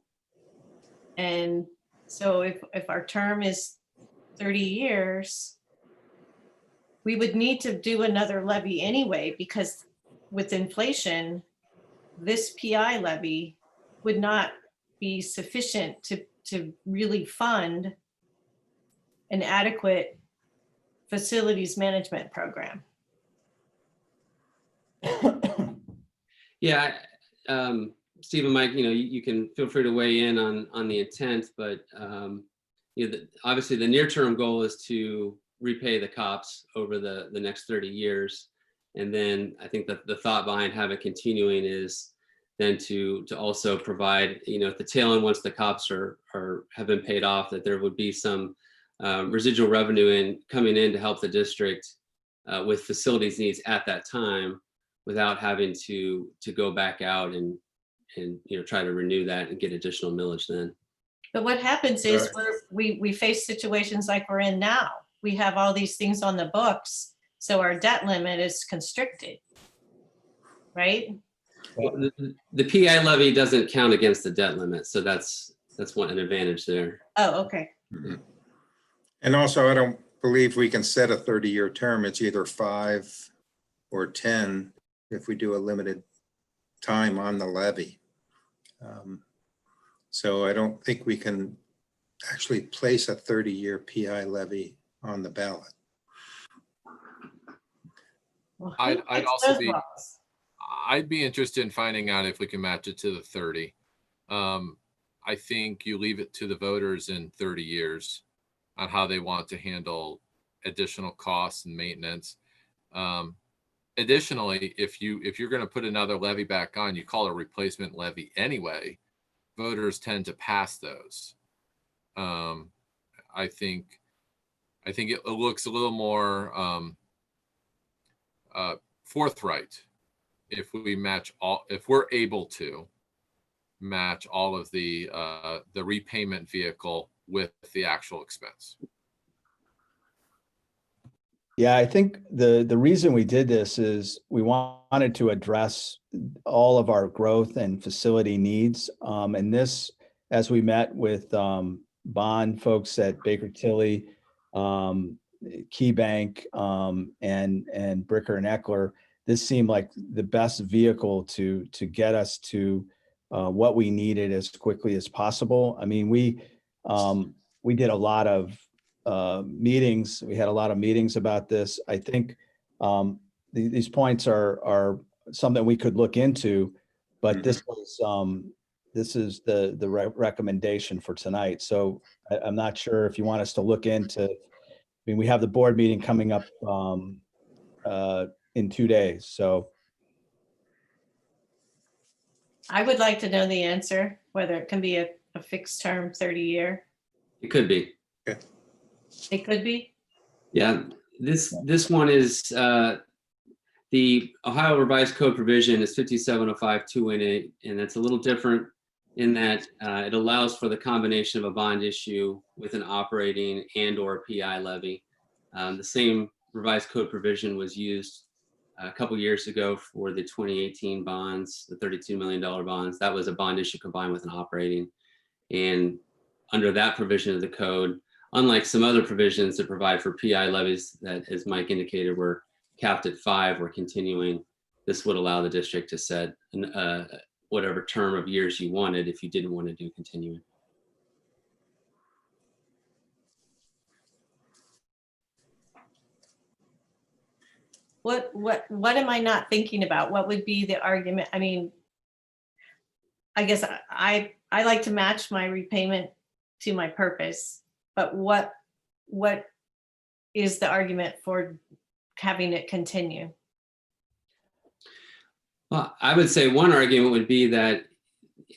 And so if our term is 30 years, we would need to do another levy anyway, because with inflation, this PI levy would not be sufficient to really fund an adequate facilities management program. Yeah, Steve and Mike, you can feel free to weigh in on the intent, but obviously the near-term goal is to repay the COPS over the next 30 years. And then I think that the thought behind having it continuing is then to also provide, at the tail end, once the COPS have been paid off, that there would be some residual revenue coming in to help the district with facilities needs at that time, without having to go back out and try to renew that and get additional millage then. But what happens is we face situations like we're in now. We have all these things on the books, so our debt limit is constricted, right? Well, the PI levy doesn't count against the debt limit, so that's an advantage there. Oh, okay. Mhm. And also, I don't believe we can set a 30-year term. It's either 5 or 10 if we do a limited time on the levy. So I don't think we can actually place a 30-year PI levy on the ballot. Well, I'd who also makes those be- laws? I'd be interested in finding out if we can match it to the 30. I think you leave it to the voters in 30 years on how they want to handle additional costs and maintenance. Additionally, if you're going to put another levy back on, you call it a replacement levy anyway, voters tend to pass those. I think it looks a little more forthright if we're able to match all of the repayment vehicle with the actual expense. Yeah, I think the reason we did this is we wanted to address all of our growth and facility needs. And this, as we met with bond folks at Baker Tilly, KeyBank, and Bricker and Eckler, this seemed like the best vehicle to get us to what we needed as quickly as possible. I mean, we did a lot of meetings. We had a lot of meetings about this. I think these points are something we could look into, but this is the recommendation for tonight. So I'm not sure if you want us to look into. I mean, we have the board meeting coming up in 2 days. So I would like to know the answer, whether it can be a fixed term 30-year. It could be. Okay. It could be. Yeah, this one is the Ohio Revised Code provision is 5705218, and that's a little different in that it allows for the combination of a bond issue with an operating and/or PI levy. The same revised code provision was used a couple years ago for the 2018 bonds, the $32 million bonds. That was a bond issue combined with an operating. And under that provision of the code, unlike some other provisions that provide for PI levies that, as Mike indicated, were capped at 5 or continuing, this would allow the district to set whatever term of years you wanted if you didn't want to do continuing. What am I not thinking about? What would be the argument? I mean, I guess I like to match my repayment to my purpose, but what is the argument for having it continue? Well, I would say one argument would be that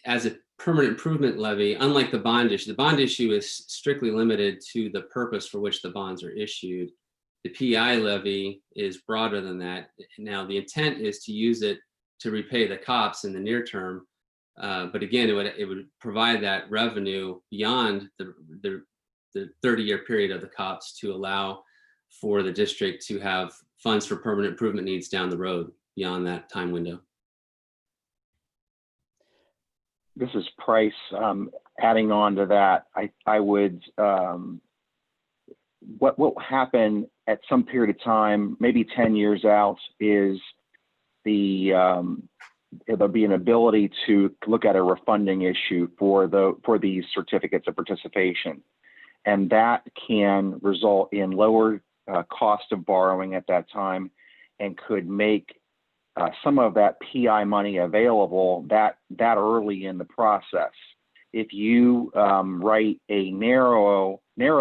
as a permanent improvement levy, unlike the bond issue is strictly limited to the purpose for which the bonds are issued. The PI levy is broader than that. Now, the intent is to use it to repay the COPS in the near term. But again, it would provide that revenue beyond the 30-year period of the COPS to allow for the district to have funds for permanent improvement needs down the road beyond that time window. This is Price. Adding on to that, I would, what will happen at some period of time, maybe 10 years out, is there'll be an ability to look at a refunding issue for these certificates of participation. And that can result in lower cost of borrowing at that time and could make some of that PI money available that early in the process. If you write a narrow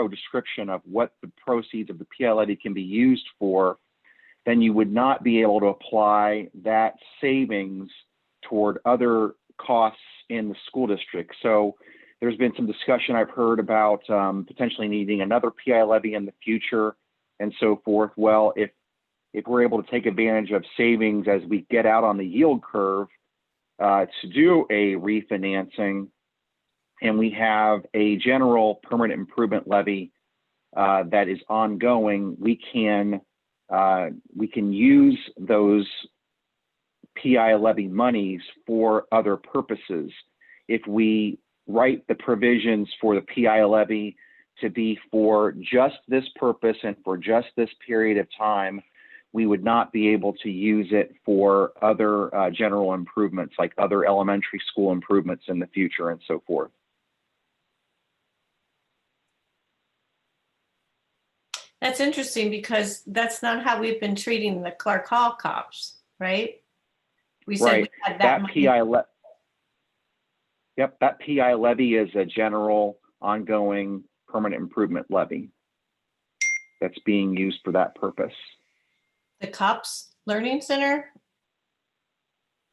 description of what the proceeds of the PI levy can be used for, then you would not be able to apply that savings toward other costs in the school district. So there's been some discussion I've heard about potentially needing another PI levy in the future and so forth. Well, if we're able to take advantage of savings as we get out on the yield curve to do a refinancing, and we have a general permanent improvement levy that is ongoing, we can use those PI levy monies for other purposes. If we write the provisions for the PI levy to be for just this purpose and for just this period of time, we would not be able to use it for other general improvements, like other elementary school improvements in the future and so forth. That's interesting because that's not how we've been treating the Clark Hall cops, right? We said Right. we had that money. That PI levy is a general ongoing permanent improvement levy that's being used for that purpose. The COPS Learning Center?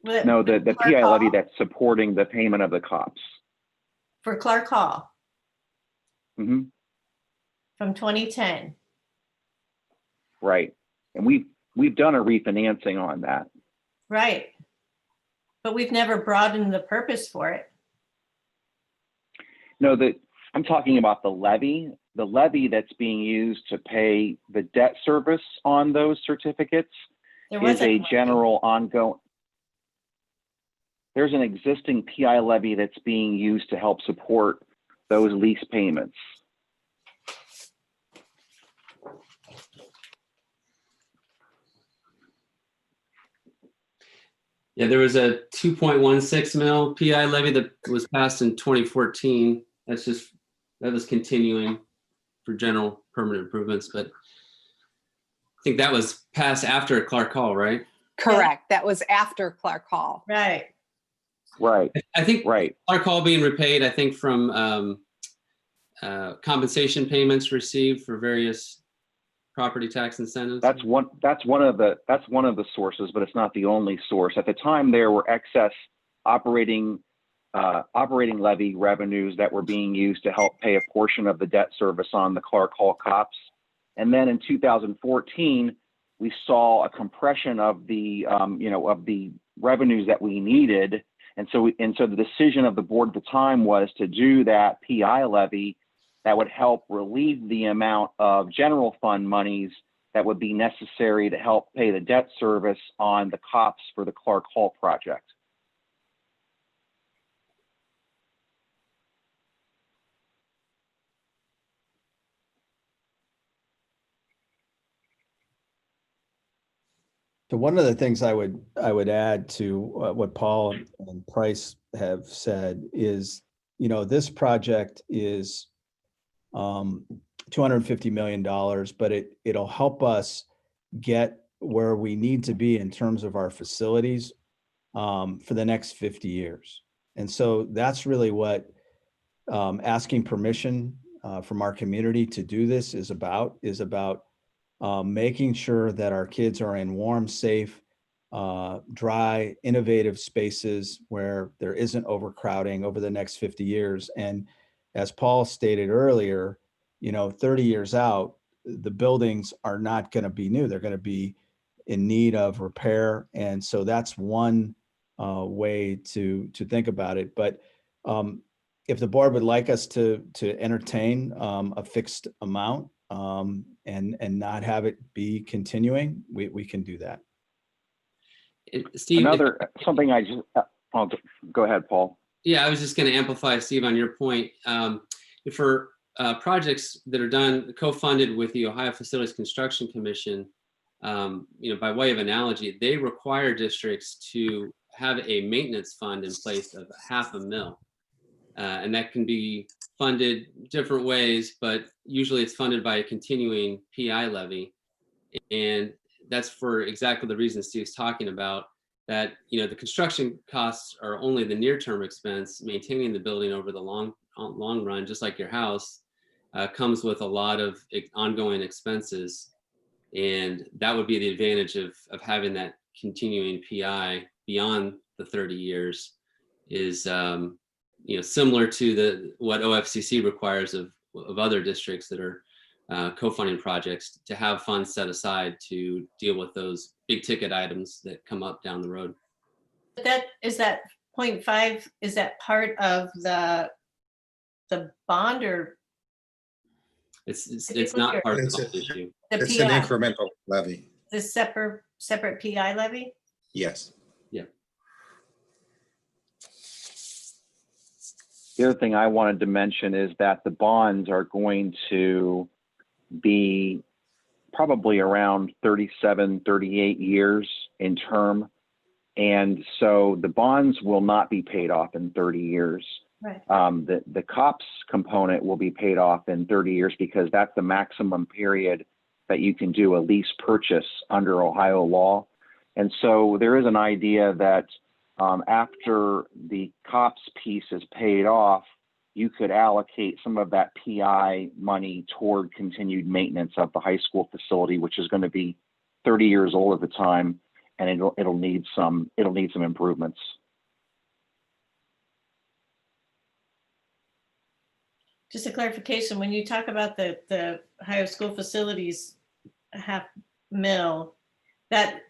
No, the Clark PI levy Hall? that's supporting the payment of the COPS. For Clark Hall Mm-hmm. from 2010. Right. And we've done a refinancing on that. Right. But we've never broadened the purpose for it. No, I'm talking about the levy that's being used to pay the debt service on those certificates There is was a general ongoing. There's an existing PI levy that's being used to help support those lease payments. Yeah, there was a 2.16 mil PI levy that was passed in 2014. That was continuing for general permanent improvements, but I think that was passed after Clark Hall, right? Correct. That was after Clark Hall. Right. Right. I think Right. Clark Hall being repaid, I think from compensation payments received for various property tax incentives. That's one of the sources, but it's not the only source. At the time, there were excess operating operating levy revenues that were being used to help pay a portion of the debt service on the Clark Hall cops. And then in 2014, we saw a compression of the, of the revenues that we needed. And so the decision of the board at the time was to do that PI levy that would help relieve the amount of general fund monies that would be necessary to help pay the debt service on the cops for the Clark Hall project. So one of the things I would add to what Paul and Price have said is, this project is $250 million, but it'll help us get where we need to be in terms of our facilities for the next 50 years. And so that's really what asking permission from our community to do this is about making sure that our kids are in warm, safe, dry, innovative spaces where there isn't overcrowding over the next 50 years. And as Paul stated earlier, 30 years out, the buildings are not going to be new. They're going to be in need of repair. And so that's one way to think about it. But if the board would like us to entertain a fixed amount, and not have it be continuing, we can do that. Steve, Something I just, go ahead, Paul. Yeah, I was just going to amplify, Steve, on your point. For projects that are done, co-funded with the Ohio Facilities Construction Commission, by way of analogy, they require districts to have a maintenance fund in place of $500,000. And that can be funded different ways, but usually it's funded by a continuing PI levy. And that's for exactly the reason Steve's talking about, that, the construction costs are only the near-term expense. Maintaining the building over the long run, just like your house, comes with a lot of ongoing expenses. And that would be the advantage of having that continuing PI beyond the 30 years is, similar to what OFCC requires of other districts that are co-funding projects, to have funds set aside to deal with those big ticket items that come up down the road. That 0.5, is that part of the bond, or it's not part of the bond issue? It's PI, an incremental levy. the separate PI levy? Yes. Yeah. The other thing I wanted to mention is that the bonds are going to be probably around 37, 38 years in term. And so the bonds will not be paid off in 30 years. Right. The COPS component will be paid off in 30 years because that's the maximum period that you can do a lease purchase under Ohio law. And so there is an idea that after the COPS piece is paid off, you could allocate some of that PI money toward continued maintenance of the high school facility, which is going to be 30 years old at the time, and it'll need some improvements. Just a clarification, when you talk about the higher school facilities $500,000, that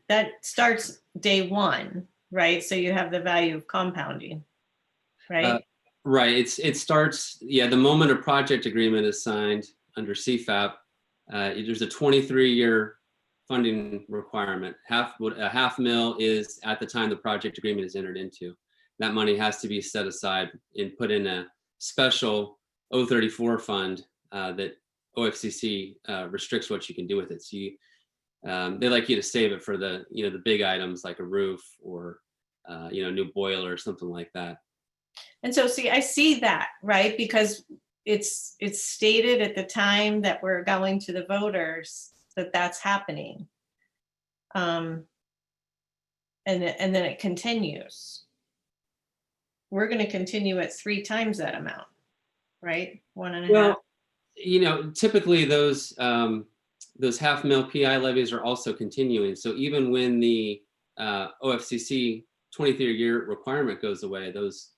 starts day one, right? So you have the value of compounding, right? Right. It starts, the moment a project agreement is signed under CFAP, there's a 23-year funding requirement. $500,000 is at the time the project agreement is entered into. That money has to be set aside and put in a special 034 fund that OFCC restricts what you can do with it. So they like you to save it for the big items like a roof or new boiler or something like that. And so, see, I see that, right? Because it's stated at the time that we're going to the voters that that's happening. And then it continues. We're going to continue at 3 times that amount, right? 1.5. Well, typically those $500,000 PI levies are also continuing. So even when the OFCC 23-year requirement goes away, those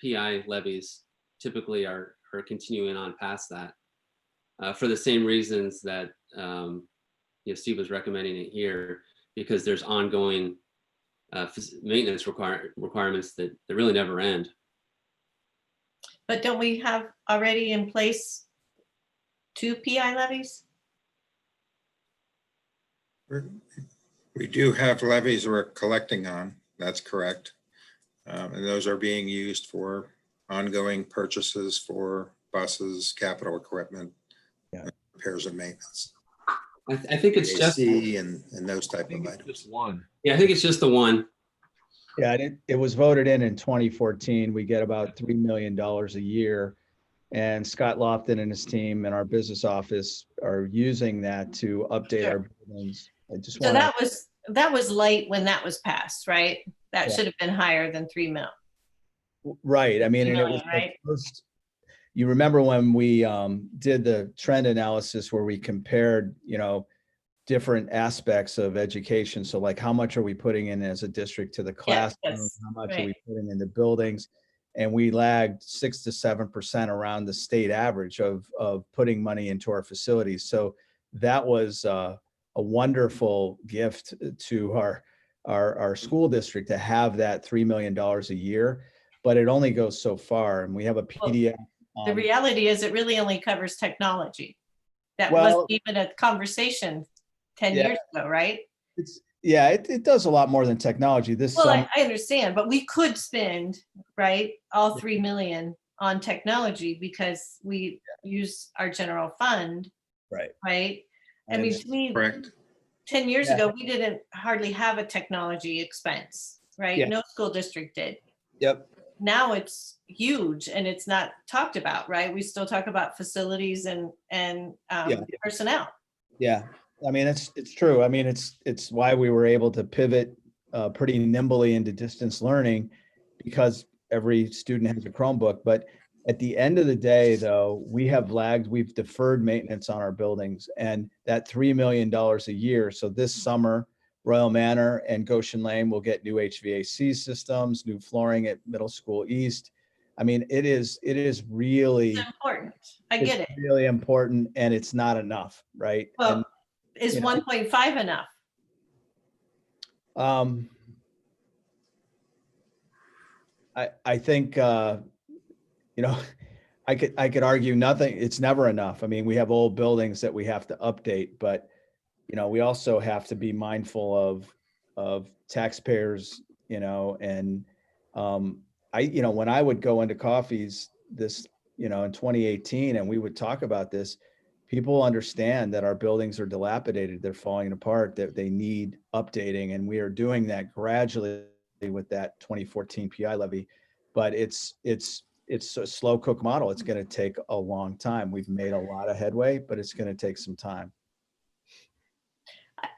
PI levies typically are continuing on past that for the same reasons that Steve was recommending it here, because there's ongoing maintenance requirements that really never end. But don't we have already in place 2 PI levies? We do have levies we're collecting on, that's correct. And those are being used for ongoing purchases for buses, capital equipment, repairs and maintenance. I think it's just AC and those I type think of it's items. just one. I think it's just the one. Yeah, it was voted in 2014. We get about $3 million a year. And Scott Lofton and his team and our business office are using that to update our buildings. I just So want that was light when that was passed, right? That Yeah. should have been higher than 3 mil. right. I mean, and it was million, right? the first, you remember when we did the trend analysis where we compared, different aspects of education. So like how much are we putting in as a district to the classroom? yes, How much are we right. putting in the buildings? And we lagged 6 to 7% around the state average of putting money into our facilities. So that was a wonderful gift to our school district to have that $3 million a year, but it only goes so far. And we have a PDF. The reality is it really only covers technology. That Well- wasn't even a conversation 10 Yeah. years ago, right? It does a lot more than technology. This Well, summer, I understand, but we could spend, right, all 3 million on technology because we use our general fund, right. right? I mean, to me, Correct. 10 years Yeah. ago, we didn't hardly have a technology expense, right? Yeah. No school district did. Yep. Now it's huge and it's not talked about, right? We still talk about facilities and Yeah. personnel. Yeah. I mean, it's true. I mean, it's why we were able to pivot pretty nimbly into distance learning because every student has a Chromebook. But at the end of the day, though, we have lagged, we've deferred maintenance on our buildings and that $3 million a year. So this summer, Royal Manor and Goshen Lane will get new HVAC systems, new flooring at Middle School East. I mean, it is really, It's important. I get it. really important, and it's not enough, right? Well, is you know. 1.5 enough? I think I could argue nothing. It's never enough. I mean, we have old buildings that we have to update, but we also have to be mindful of taxpayers. And when I would go into coffees this in 2018, and we would talk about this, people understand that our buildings are dilapidated, they're falling apart, that they need updating, and we are doing that gradually with that 2014 PI levy. But it's a slow cook model. It's going to take a long time. We've made a lot of headway, but it's going to take some time.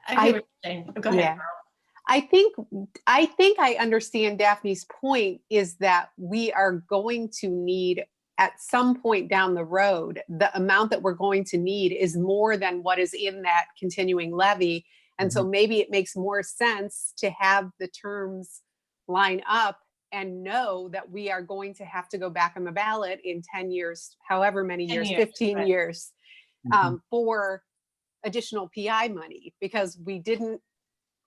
I hear what you're saying. Go ahead. Yeah. I think I understand Daphne's point is that we are going to need at some point down the road, the amount that we're going to need is more than what is in that continuing levy. And so maybe it makes more sense to have the terms line up and know that we are going to have to go back on the ballot in 10 years, however many 10 years, years, 15 right. years, for additional PI money, because the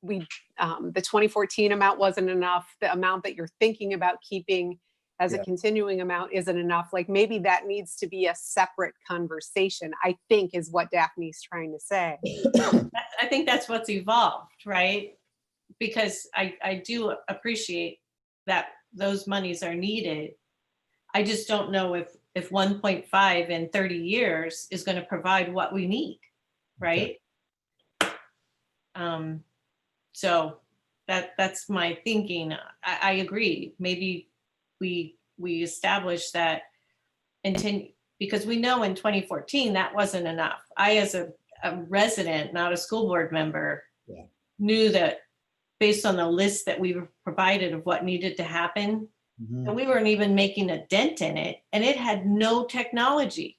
2014 amount wasn't enough. The amount that you're thinking about keeping as a continuing amount isn't enough. Like maybe that needs to be a separate conversation, I think is what Daphne's trying to say. I think that's what's evolved, right? Because I do appreciate that those monies are needed. I just don't know if 1.5 in 30 years is going to provide what we need, right? So that's my thinking. I agree. Maybe we establish that because we know in 2014 that wasn't enough. I, as a resident, not a school board member, knew that based on the list that we were provided of what needed to happen, and we weren't even making a dent in it, and it had no technology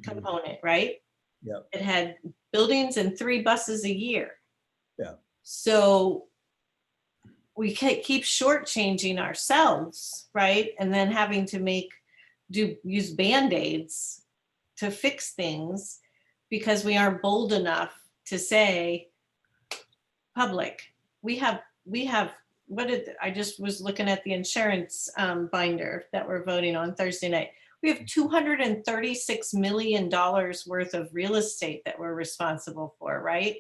component, right? Yep. It had buildings and 3 buses a year. Yeah. So we can't keep shortchanging ourselves, right? And then having to use Band-Aids to fix things because we aren't bold enough to say, public, I just was looking at the insurance binder that we're voting on Thursday night. We have $236 million worth of real estate that we're responsible for, right?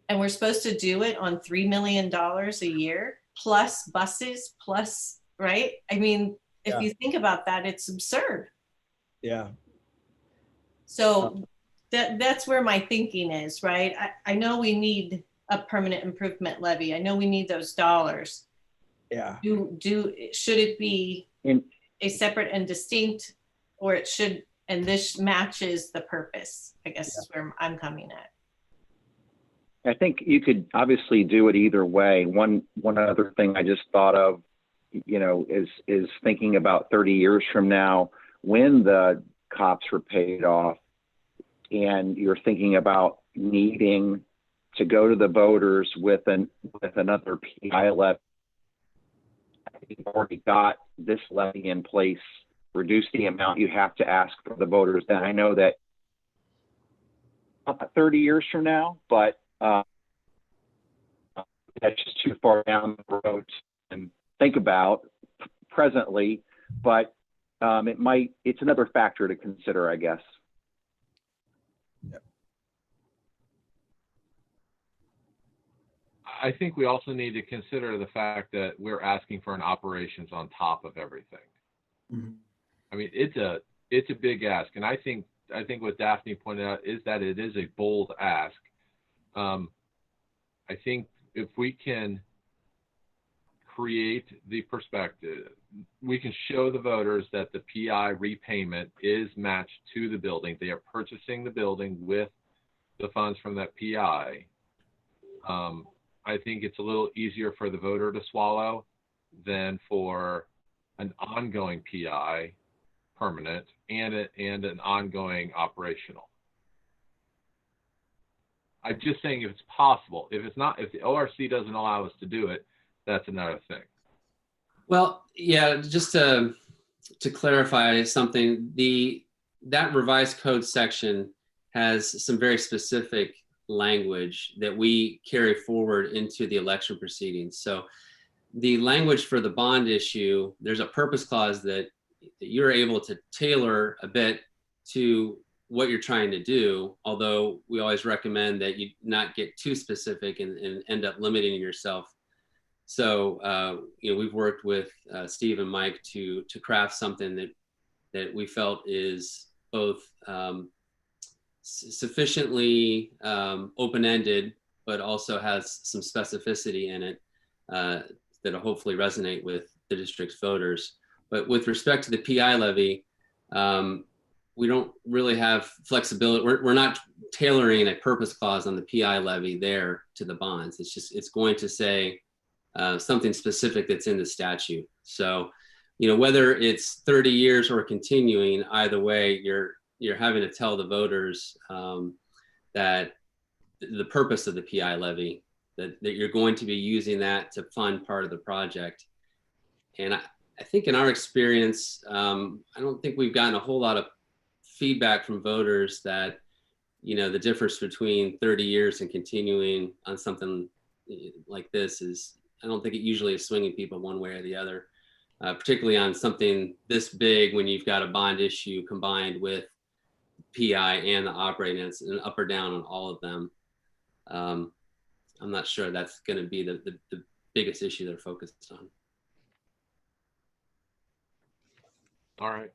And we're supposed to do it on $3 million a year, plus buses, plus, right? I mean, if you think about that, it's absurd. Yeah. So that's where my thinking is, right? I know we need a permanent improvement levy. I know we need those dollars. Yeah. Should it be a separate and distinct, or it should, and this matches the purpose, I guess is where I'm coming at. I think you could obviously do it either way. One other thing I just thought of, is thinking about 30 years from now, when the cops were paid off and you're thinking about needing to go to the voters with another PI levy. You've already got this levy in place, reduce the amount you have to ask for the voters. Then I know that not 30 years from now, but that's just too far down the road and think about presently, but it's another factor to consider, I guess. Yep. I think we also need to consider the fact that we're asking for an operations on top of everything. Mm-hmm. I mean, it's a big ask, and I think what Daphne pointed out is that it is a bold ask. I think if we can create the perspective, we can show the voters that the PI repayment is matched to the building. They are purchasing the building with the funds from that PI. I think it's a little easier for the voter to swallow than for an ongoing PI permanent and an ongoing operational. I'm just saying if it's possible. If it's not, if the ORC doesn't allow us to do it, that's another thing. Well, yeah, just to clarify something, that revised code section has some very specific language that we carry forward into the election proceedings. So the language for the bond issue, there's a purpose clause that you're able to tailor a bit to what you're trying to do, although we always recommend that you not get too specific and end up limiting yourself. So we've worked with Steve and Mike to craft something that we felt is both sufficiently open-ended, but also has some specificity in it that'll hopefully resonate with the district's voters. But with respect to the PI levy, we don't really have flexibility. We're not tailoring a purpose clause on the PI levy there to the bonds. It's going to say something specific that's in the statute. So, whether it's 30 years or continuing, either way, you're having to tell the voters that the purpose of the PI levy, that you're going to be using that to fund part of the project. And I think in our experience, I don't think we've gotten a whole lot of feedback from voters that, the difference between 30 years and continuing on something like this is, I don't think it usually is swinging people one way or the other, particularly on something this big when you've got a bond issue combined with PI and the operating. It's an up or down on all of them. I'm not sure that's going to be the biggest issue they're focused on. All right.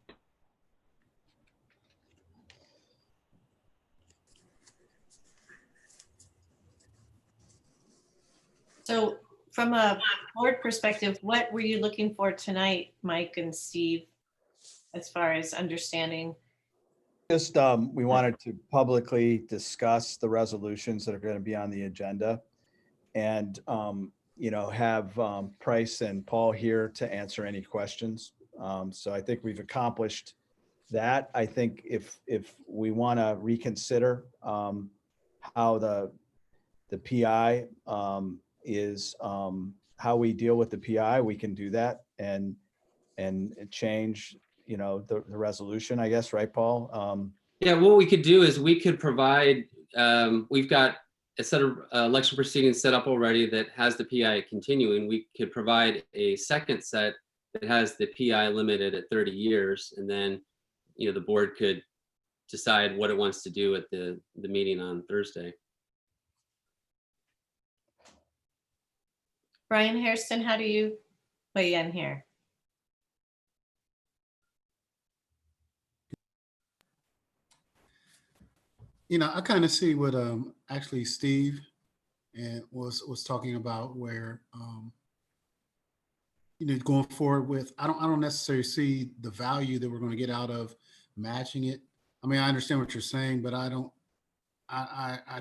So from a board perspective, what were you looking for tonight, Mike and Steve, as far as understanding? Just we wanted to publicly discuss the resolutions that are going to be on the agenda, and have Price and Paul here to answer any questions. So I think we've accomplished that. I think if we want to reconsider how the PI is how we deal with the PI, we can do that and change, the resolution, I guess, right, Paul? Yeah, what we could do is we could provide, we've got a set of election proceedings set up already that has the PI continuing. We could provide a second set that has the PI limited at 30 years. And then, the board could decide what it wants to do at the meeting on Thursday. Brian Hairston, how do you weigh in here? I kind of see what actually Steve and was talking about, where going forward with, I don't necessarily see the value that we're going to get out of matching it. I mean, I understand what you're saying, but I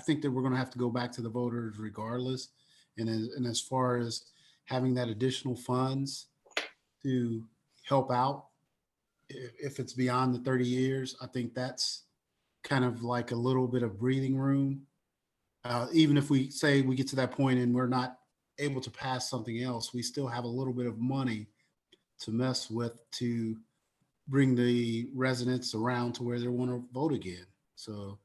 think that we're going to have to go back to the voters regardless. And as far as having that additional funds to help out, if it's beyond the 30 years, I think that's kind of like a little bit of breathing room. Even if we say we get to that point and we're not able to pass something else, we still have a little bit of money to mess with to bring the residents around to where they want to vote again. So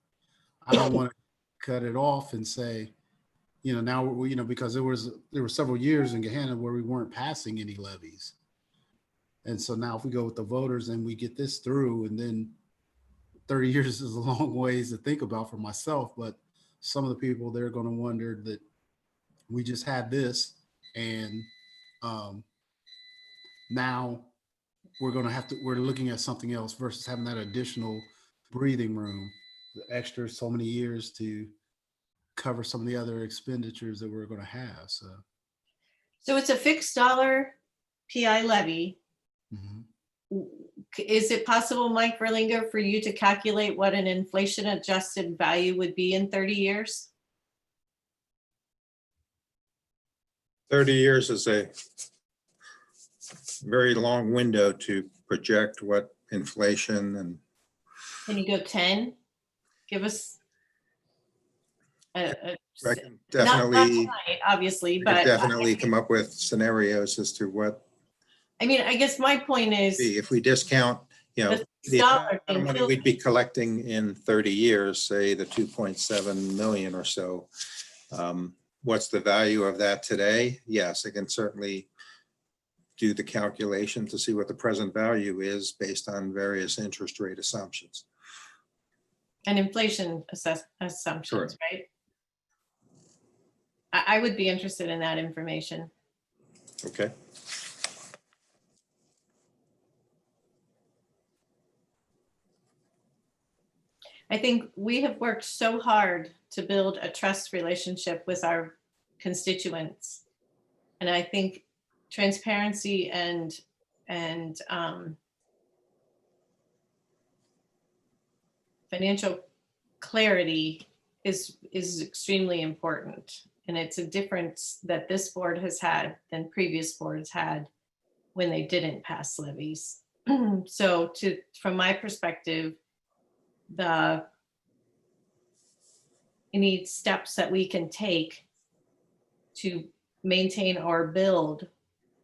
I don't want to cut it off and say, now we, because there were several years in Gahanna where we weren't passing any levies. And so now if we go with the voters and we get this through, and then 30 years is a long ways to think about for myself, but some of the people, they're going to wonder that we just had this, and now we're looking at something else versus having that additional breathing room, the extra so many years to cover some of the other expenditures that we're going to have. So it's a fixed dollar PI levy. Mhm. Is it possible, Mike Verlinger, for you to calculate what an inflation adjusted value would be in 30 years? 30 years is a very long window to project what inflation and. Can you go 10? Give us I can not definitely, tonight, obviously, I could but definitely come up with scenarios as to what, I mean, I guess my point is, if we discount, the the dollar amount of thing money kills we'd be collecting in 30 years, say the 2.7 million or so. What's the value of that today? Yes, I can certainly do the calculation to see what the present value is based on various interest rate assumptions. and inflation assumptions, Correct. right? I would be interested in that information. Okay. I think we have worked so hard to build a trust relationship with our constituents. And I think transparency and financial clarity is extremely important. And it's a difference that this board has had than previous boards had when they didn't pass levies. So from my perspective, any steps that we can take to maintain or build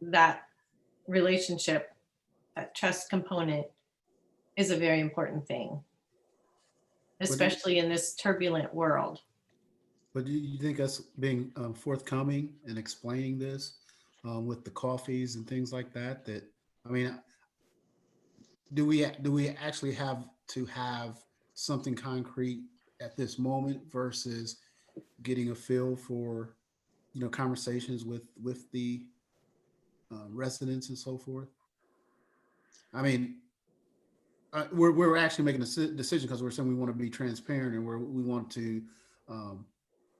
that relationship, that trust component, is a very important thing, especially in this turbulent world. But do you think us being forthcoming and explaining this with the coffees and things like that, I mean, do we actually have to have something concrete at this moment versus getting a feel for, conversations with the residents and so forth? I mean, we're actually making a decision because we're saying we want to be transparent and we want to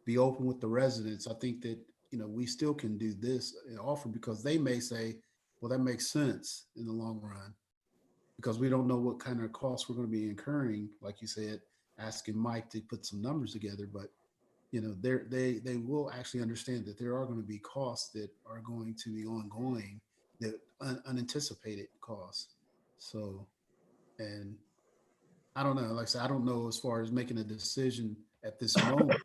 be open with the residents. I think that, we still can do this and offer, because they may say, well, that makes sense in the long run, because we don't know what kind of costs we're going to be incurring. Like you said, asking Mike to put some numbers together, but they will actually understand that there are going to be costs that are going to be ongoing, that unanticipated costs. So, and I don't know, like I said, I don't know, as far as making a decision at this moment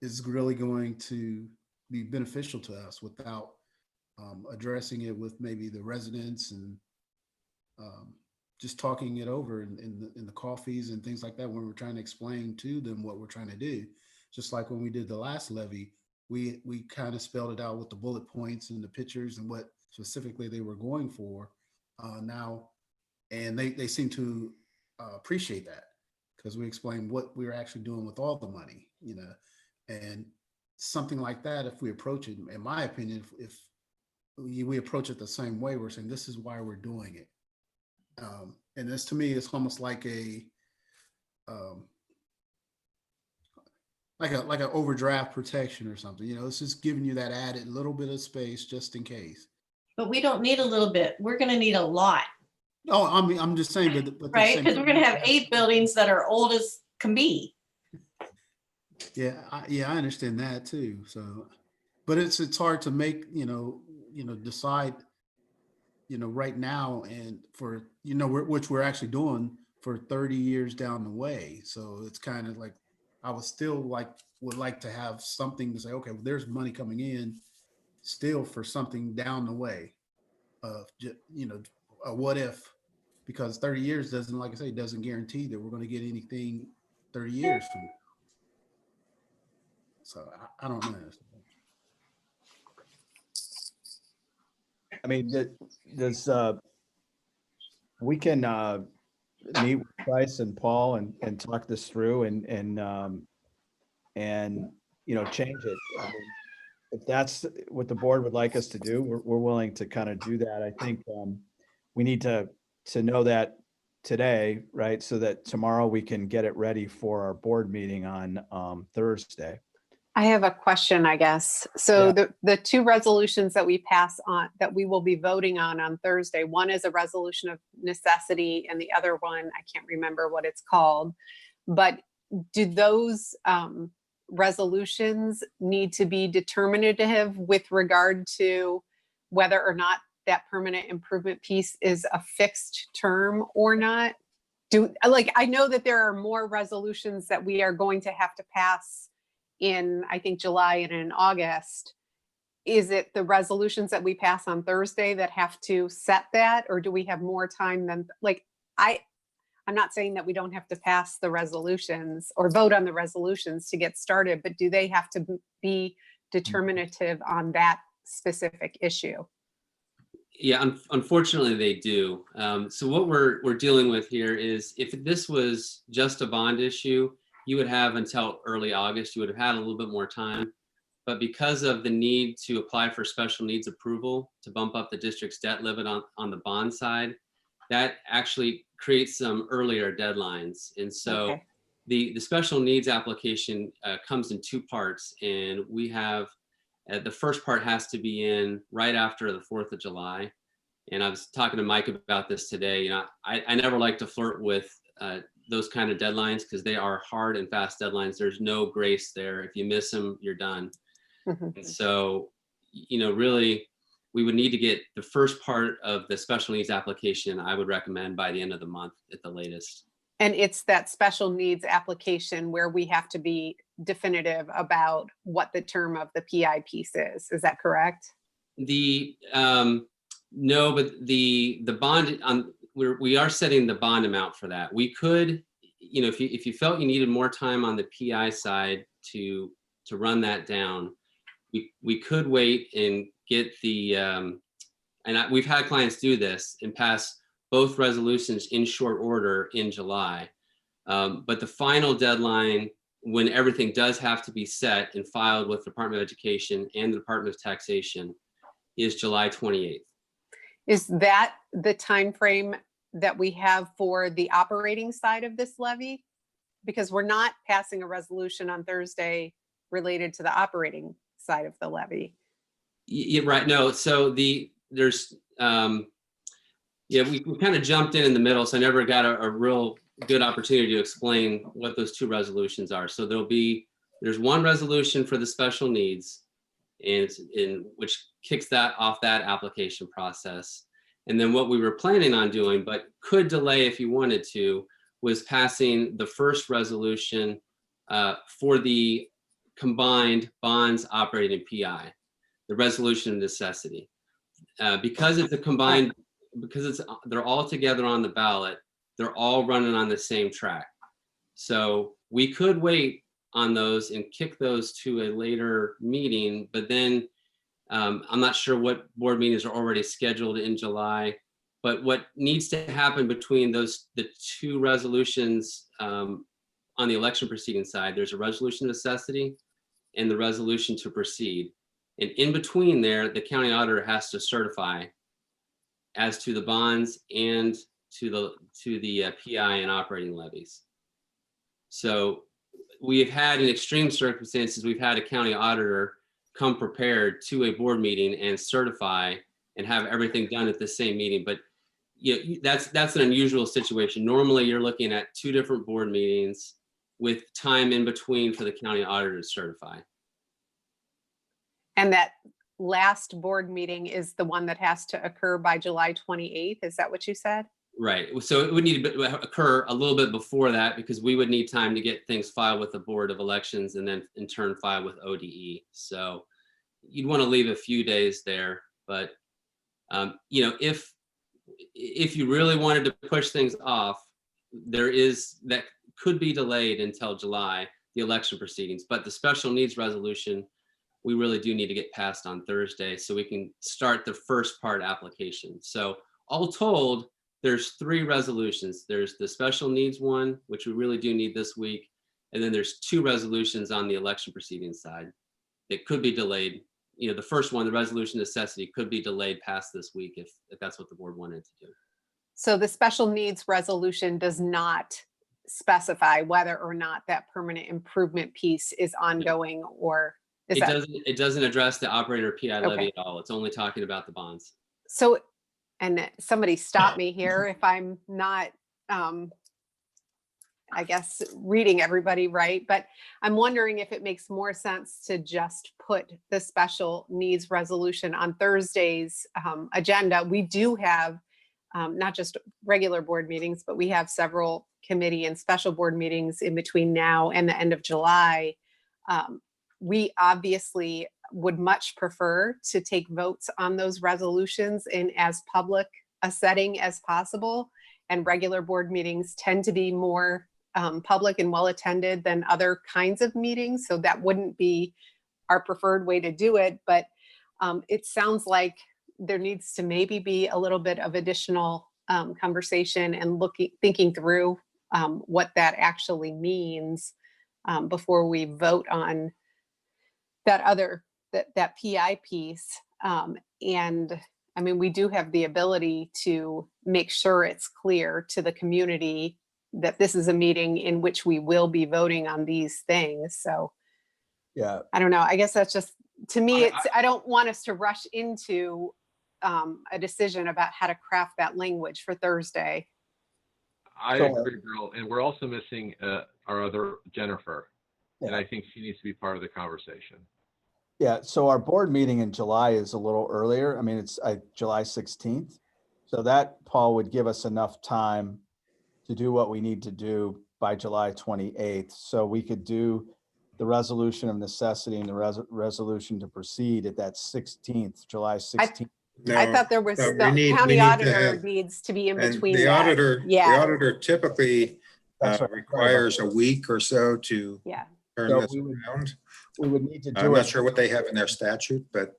is really going to be beneficial to us without addressing it with maybe the residents and just talking it over in the coffees and things like that when we're trying to explain to them what we're trying to do. Just like when we did the last levy, we kind of spelled it out with the bullet points and the pictures and what specifically they were going for now. And they seem to appreciate that because we explained what we were actually doing with all the money, you know, and something like that. If we approach it, in my opinion, if we approach it the same way, we're saying this is why we're doing it. And this to me is almost like a like an overdraft protection or something. You know, it's just giving you that added little bit of space just in case. But we don't need a little bit. We're going to need a lot, Oh, I'm just saying, but right? Because we're going to have 8 buildings that are old as can be. Yeah, I understand that too. So, but it's hard to make decide right now and for which we're actually doing for 30 years down the way. So it's kind of like I would like to have something to say, okay, well, there's money coming in still for something down the way of a what if, because 30 years doesn't, like I say, doesn't guarantee that we're going to get anything 30 years from now. So I don't know. I mean, we can meet with Bryce and Paul and talk this through and change it. I mean, if that's what the board would like us to do, we're willing to kind of do that. I think we need to know that today, right? So that tomorrow we can get it ready for our board meeting on Thursday. I have a question, I guess. So Yeah. the 2 resolutions that we pass on, that we will be voting on Thursday, one is a resolution of necessity and the other one, I can't remember what it's called. But do those resolutions need to be determinative with regard to whether or not that permanent improvement piece is a fixed term or not? I know that there are more resolutions that we are going to have to pass in, I think, July and in August. Is it the resolutions that we pass on Thursday that have to set that, or do we have more time than, I'm not saying that we don't have to pass the resolutions or vote on the resolutions to get started, but do they have to be determinative on that specific issue? Yeah, unfortunately they do. So what we're dealing with here is, if this was just a bond issue, you would have until early August, you would have had a little bit more time. But because of the need to apply for special needs approval to bump up the district's debt limit on the bond side, that actually creates some earlier deadlines. And so Okay. the special needs application comes in 2 parts, and we have the first part has to be in right after the 4th of July. And I was talking to Mike about this today. I never like to flirt with those kind of deadlines because they are hard and fast deadlines. There's no grace there. If you miss them, you're done. Mhm. And so, really, we would need to get the first part of the special needs application, I would recommend, by the end of the month at the latest. And it's that special needs application where we have to be definitive about what the term of the PI piece is. Is that correct? No, but the bond we are setting the bond amount for that. We could, if you felt you needed more time on the PI side to run that down, we could wait and get the we've had clients do this and pass both resolutions in short order in July. But the final deadline, when everything does have to be set and filed with the Department of Education and the Department of Taxation, is July 28th. Is that the time frame that we have for the operating side of this levy? Because we're not passing a resolution on Thursday related to the operating side of the levy. Yeah, right. No, so there's we kind of jumped in the middle, so I never got a real good opportunity to explain what those 2 resolutions are. So there's one resolution for the special needs, and which kicks that off that application process. And then what we were planning on doing, but could delay if you wanted to, was passing the first resolution for the combined bonds, operating, and PI, the resolution of necessity. because it's a combined, because they're all together on the ballot, they're all running on the same track. So we could wait on those and kick those to a later meeting, but then I'm not sure what board meetings are already scheduled in July. But what needs to happen between the two resolutions on the election proceeding side, there's a resolution of necessity and the resolution to proceed. And in between there, the county auditor has to certify as to the bonds and to the PI and operating levies. So we've had, in extreme circumstances, we've had a county auditor come prepared to a board meeting and certify and have everything done at the same meeting. But that's an unusual situation. Normally, you're looking at two different board meetings with time in between for the county auditor to certify. And that last board meeting is the one that has to occur by July 28th. Is that what you said? Right. So it would need to occur a little bit before that, because we would need time to get things filed with the Board of Elections and then in turn filed with ODE. So you'd want to leave a few days there. But if you really wanted to push things off, that could be delayed until July, the election proceedings. But the special needs resolution, we really do need to get passed on Thursday so we can start the first part application. So all told, there's 3 resolutions. There's the special needs one, which we really do need this week. And then there's 2 resolutions on the election proceeding side that could be delayed. The first one, the resolution necessity, could be delayed past this week if that's what the board wanted to do. So the special needs resolution does not specify whether or not that permanent improvement piece is ongoing, or is It doesn't address the operator PI levy Okay. at all. It's only talking about the bonds. So, and somebody stop me here if I'm not, I guess, reading everybody right, but I'm wondering if it makes more sense to just put the special needs resolution on Thursday's agenda. We do have not just regular board meetings, but we have several committee and special board meetings in between now and the end of July. We obviously would much prefer to take votes on those resolutions in as public a setting as possible. And regular board meetings tend to be more public and well attended than other kinds of meetings. So that wouldn't be our preferred way to do it. But it sounds like there needs to maybe be a little bit of additional conversation and thinking through what that actually means before we vote on that PI piece. And I mean, we do have the ability to make sure it's clear to the community that this is a meeting in which we will be voting on these things. So Yeah. I don't know. I guess that's just, to me, I don't want us to rush into a decision about how to craft that language for Thursday. I So- agree, Bill. And we're also missing our other Jennifer. And Yeah. I think she needs to be part of the conversation. Yeah, so our board meeting in July is a little earlier. I mean, it's July 16th. So that, Paul, would give us enough time to do what we need to do by July 28th. So we could do the resolution of necessity and the resolution to proceed at that 16th, July 16th. I thought there was, No, the we need county to auditor have- needs to be in And between the that. auditor, Yeah. typically That's right. requires a week or so to Yeah. turn So this we would- around. We would need to I'm do not it. sure what they have in their statute, but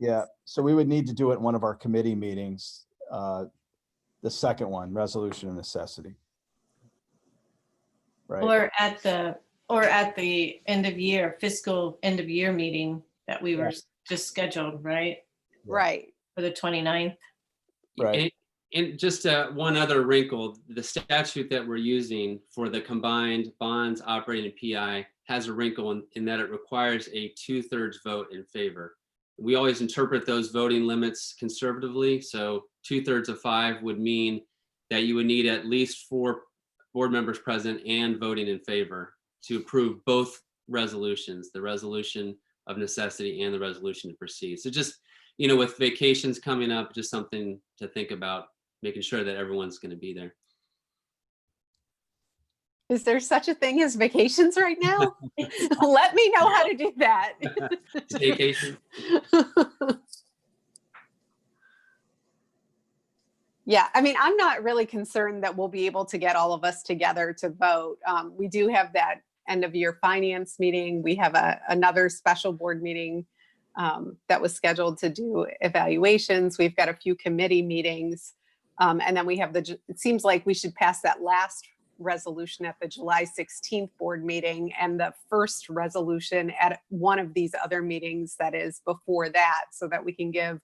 Yeah, so we would need to do it in one of our committee meetings, the second one, resolution of necessity. Right, Or at the end of year, fiscal end of year meeting that we were just scheduled, right? Right. For the 29th. right. And just one other wrinkle, the statute that we're using for the combined bonds, operating, and PI has a wrinkle in that it requires a 2/3 vote in favor. We always interpret those voting limits conservatively. So 2/3 of 5 would mean that you would need at least 4 board members present and voting in favor to approve both resolutions, the resolution of necessity and the resolution to proceed. So just, with vacations coming up, just something to think about, making sure that everyone's going to be there. Is there such a thing as vacations right now? Let me know how to do that. Vacation. Yeah, I mean, I'm not really concerned that we'll be able to get all of us together to vote. We do have that end of year finance meeting. We have another special board meeting that was scheduled to do evaluations. We've got a few committee meetings. And then we have it seems like we should pass that last resolution at the July 16th board meeting and the first resolution at one of these other meetings that is before that, so that we can give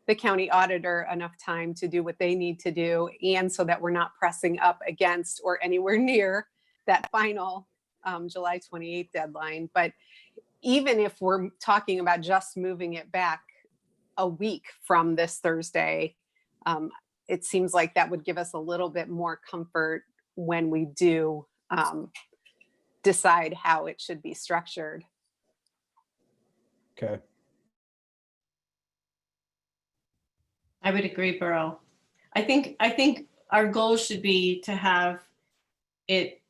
the county auditor enough time to do what they need to do, and so that we're not pressing up against or anywhere near that final July 28th deadline. But even if we're talking about just moving it back a week from this Thursday, it seems like that would give us a little bit more comfort when we do decide how it should be structured. Okay. I would agree, Burl. I think our goal should be to have it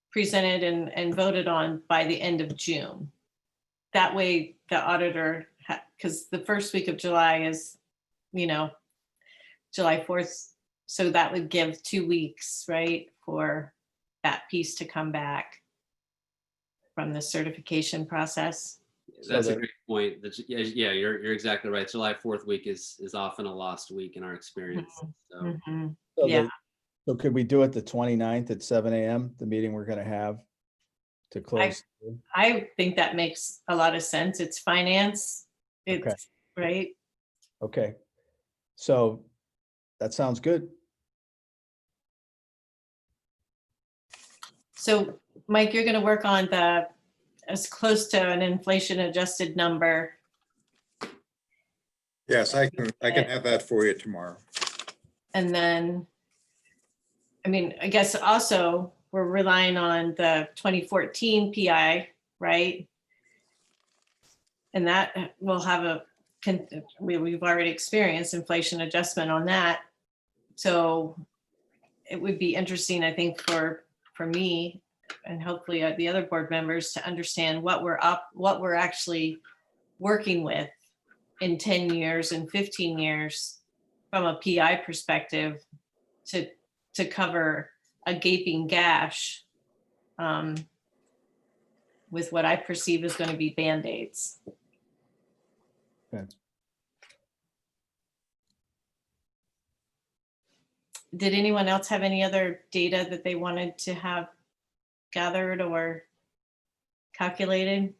presented and voted on by the end of June. That way the auditor, because the first week of July is, July 4th. So that would give 2 weeks, right, for that piece to come back from the certification process. That's a great point. Yeah, you're exactly right. July 4th week is often a lost week in our experience. So. So Yeah. So could we do it the 29th at 7 a.m., the meeting we're going to have to close? I think that makes a lot of sense. It's finance. It's Okay. right. Okay. So that sounds good. So Mike, you're going to work on as close to an inflation adjusted number. Yes, I can have that for you tomorrow. And then, I mean, I guess also we're relying on the 2014 PI, right? And that will have we've already experienced inflation adjustment on that. So it would be interesting, I think, for me and hopefully the other board members to understand what we're actually working with in 10 years and 15 years from a PI perspective to cover a gaping gash with what I perceive is going to be Band-Aids. Okay. Did anyone else have any other data that they wanted to have gathered or calculated?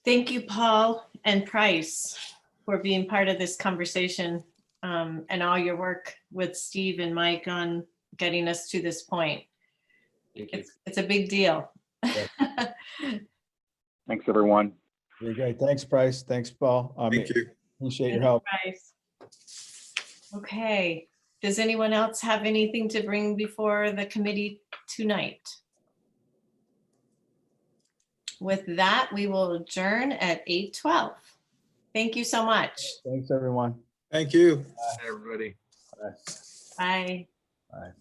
Thank you, Paul and Price, for being part of this conversation and all your work with Steve and Mike on getting us to this point. Thank you. It's a big deal. Thanks, everyone. Very great. Thanks, Bryce. Thanks, Paul. Thank you. Appreciate your help. Price. Okay. Does anyone else have anything to bring before the committee tonight? With that, we will adjourn at 8:12. Thank you so much. Thanks, everyone. Thank you. Everybody. Bye. Bye. Bye.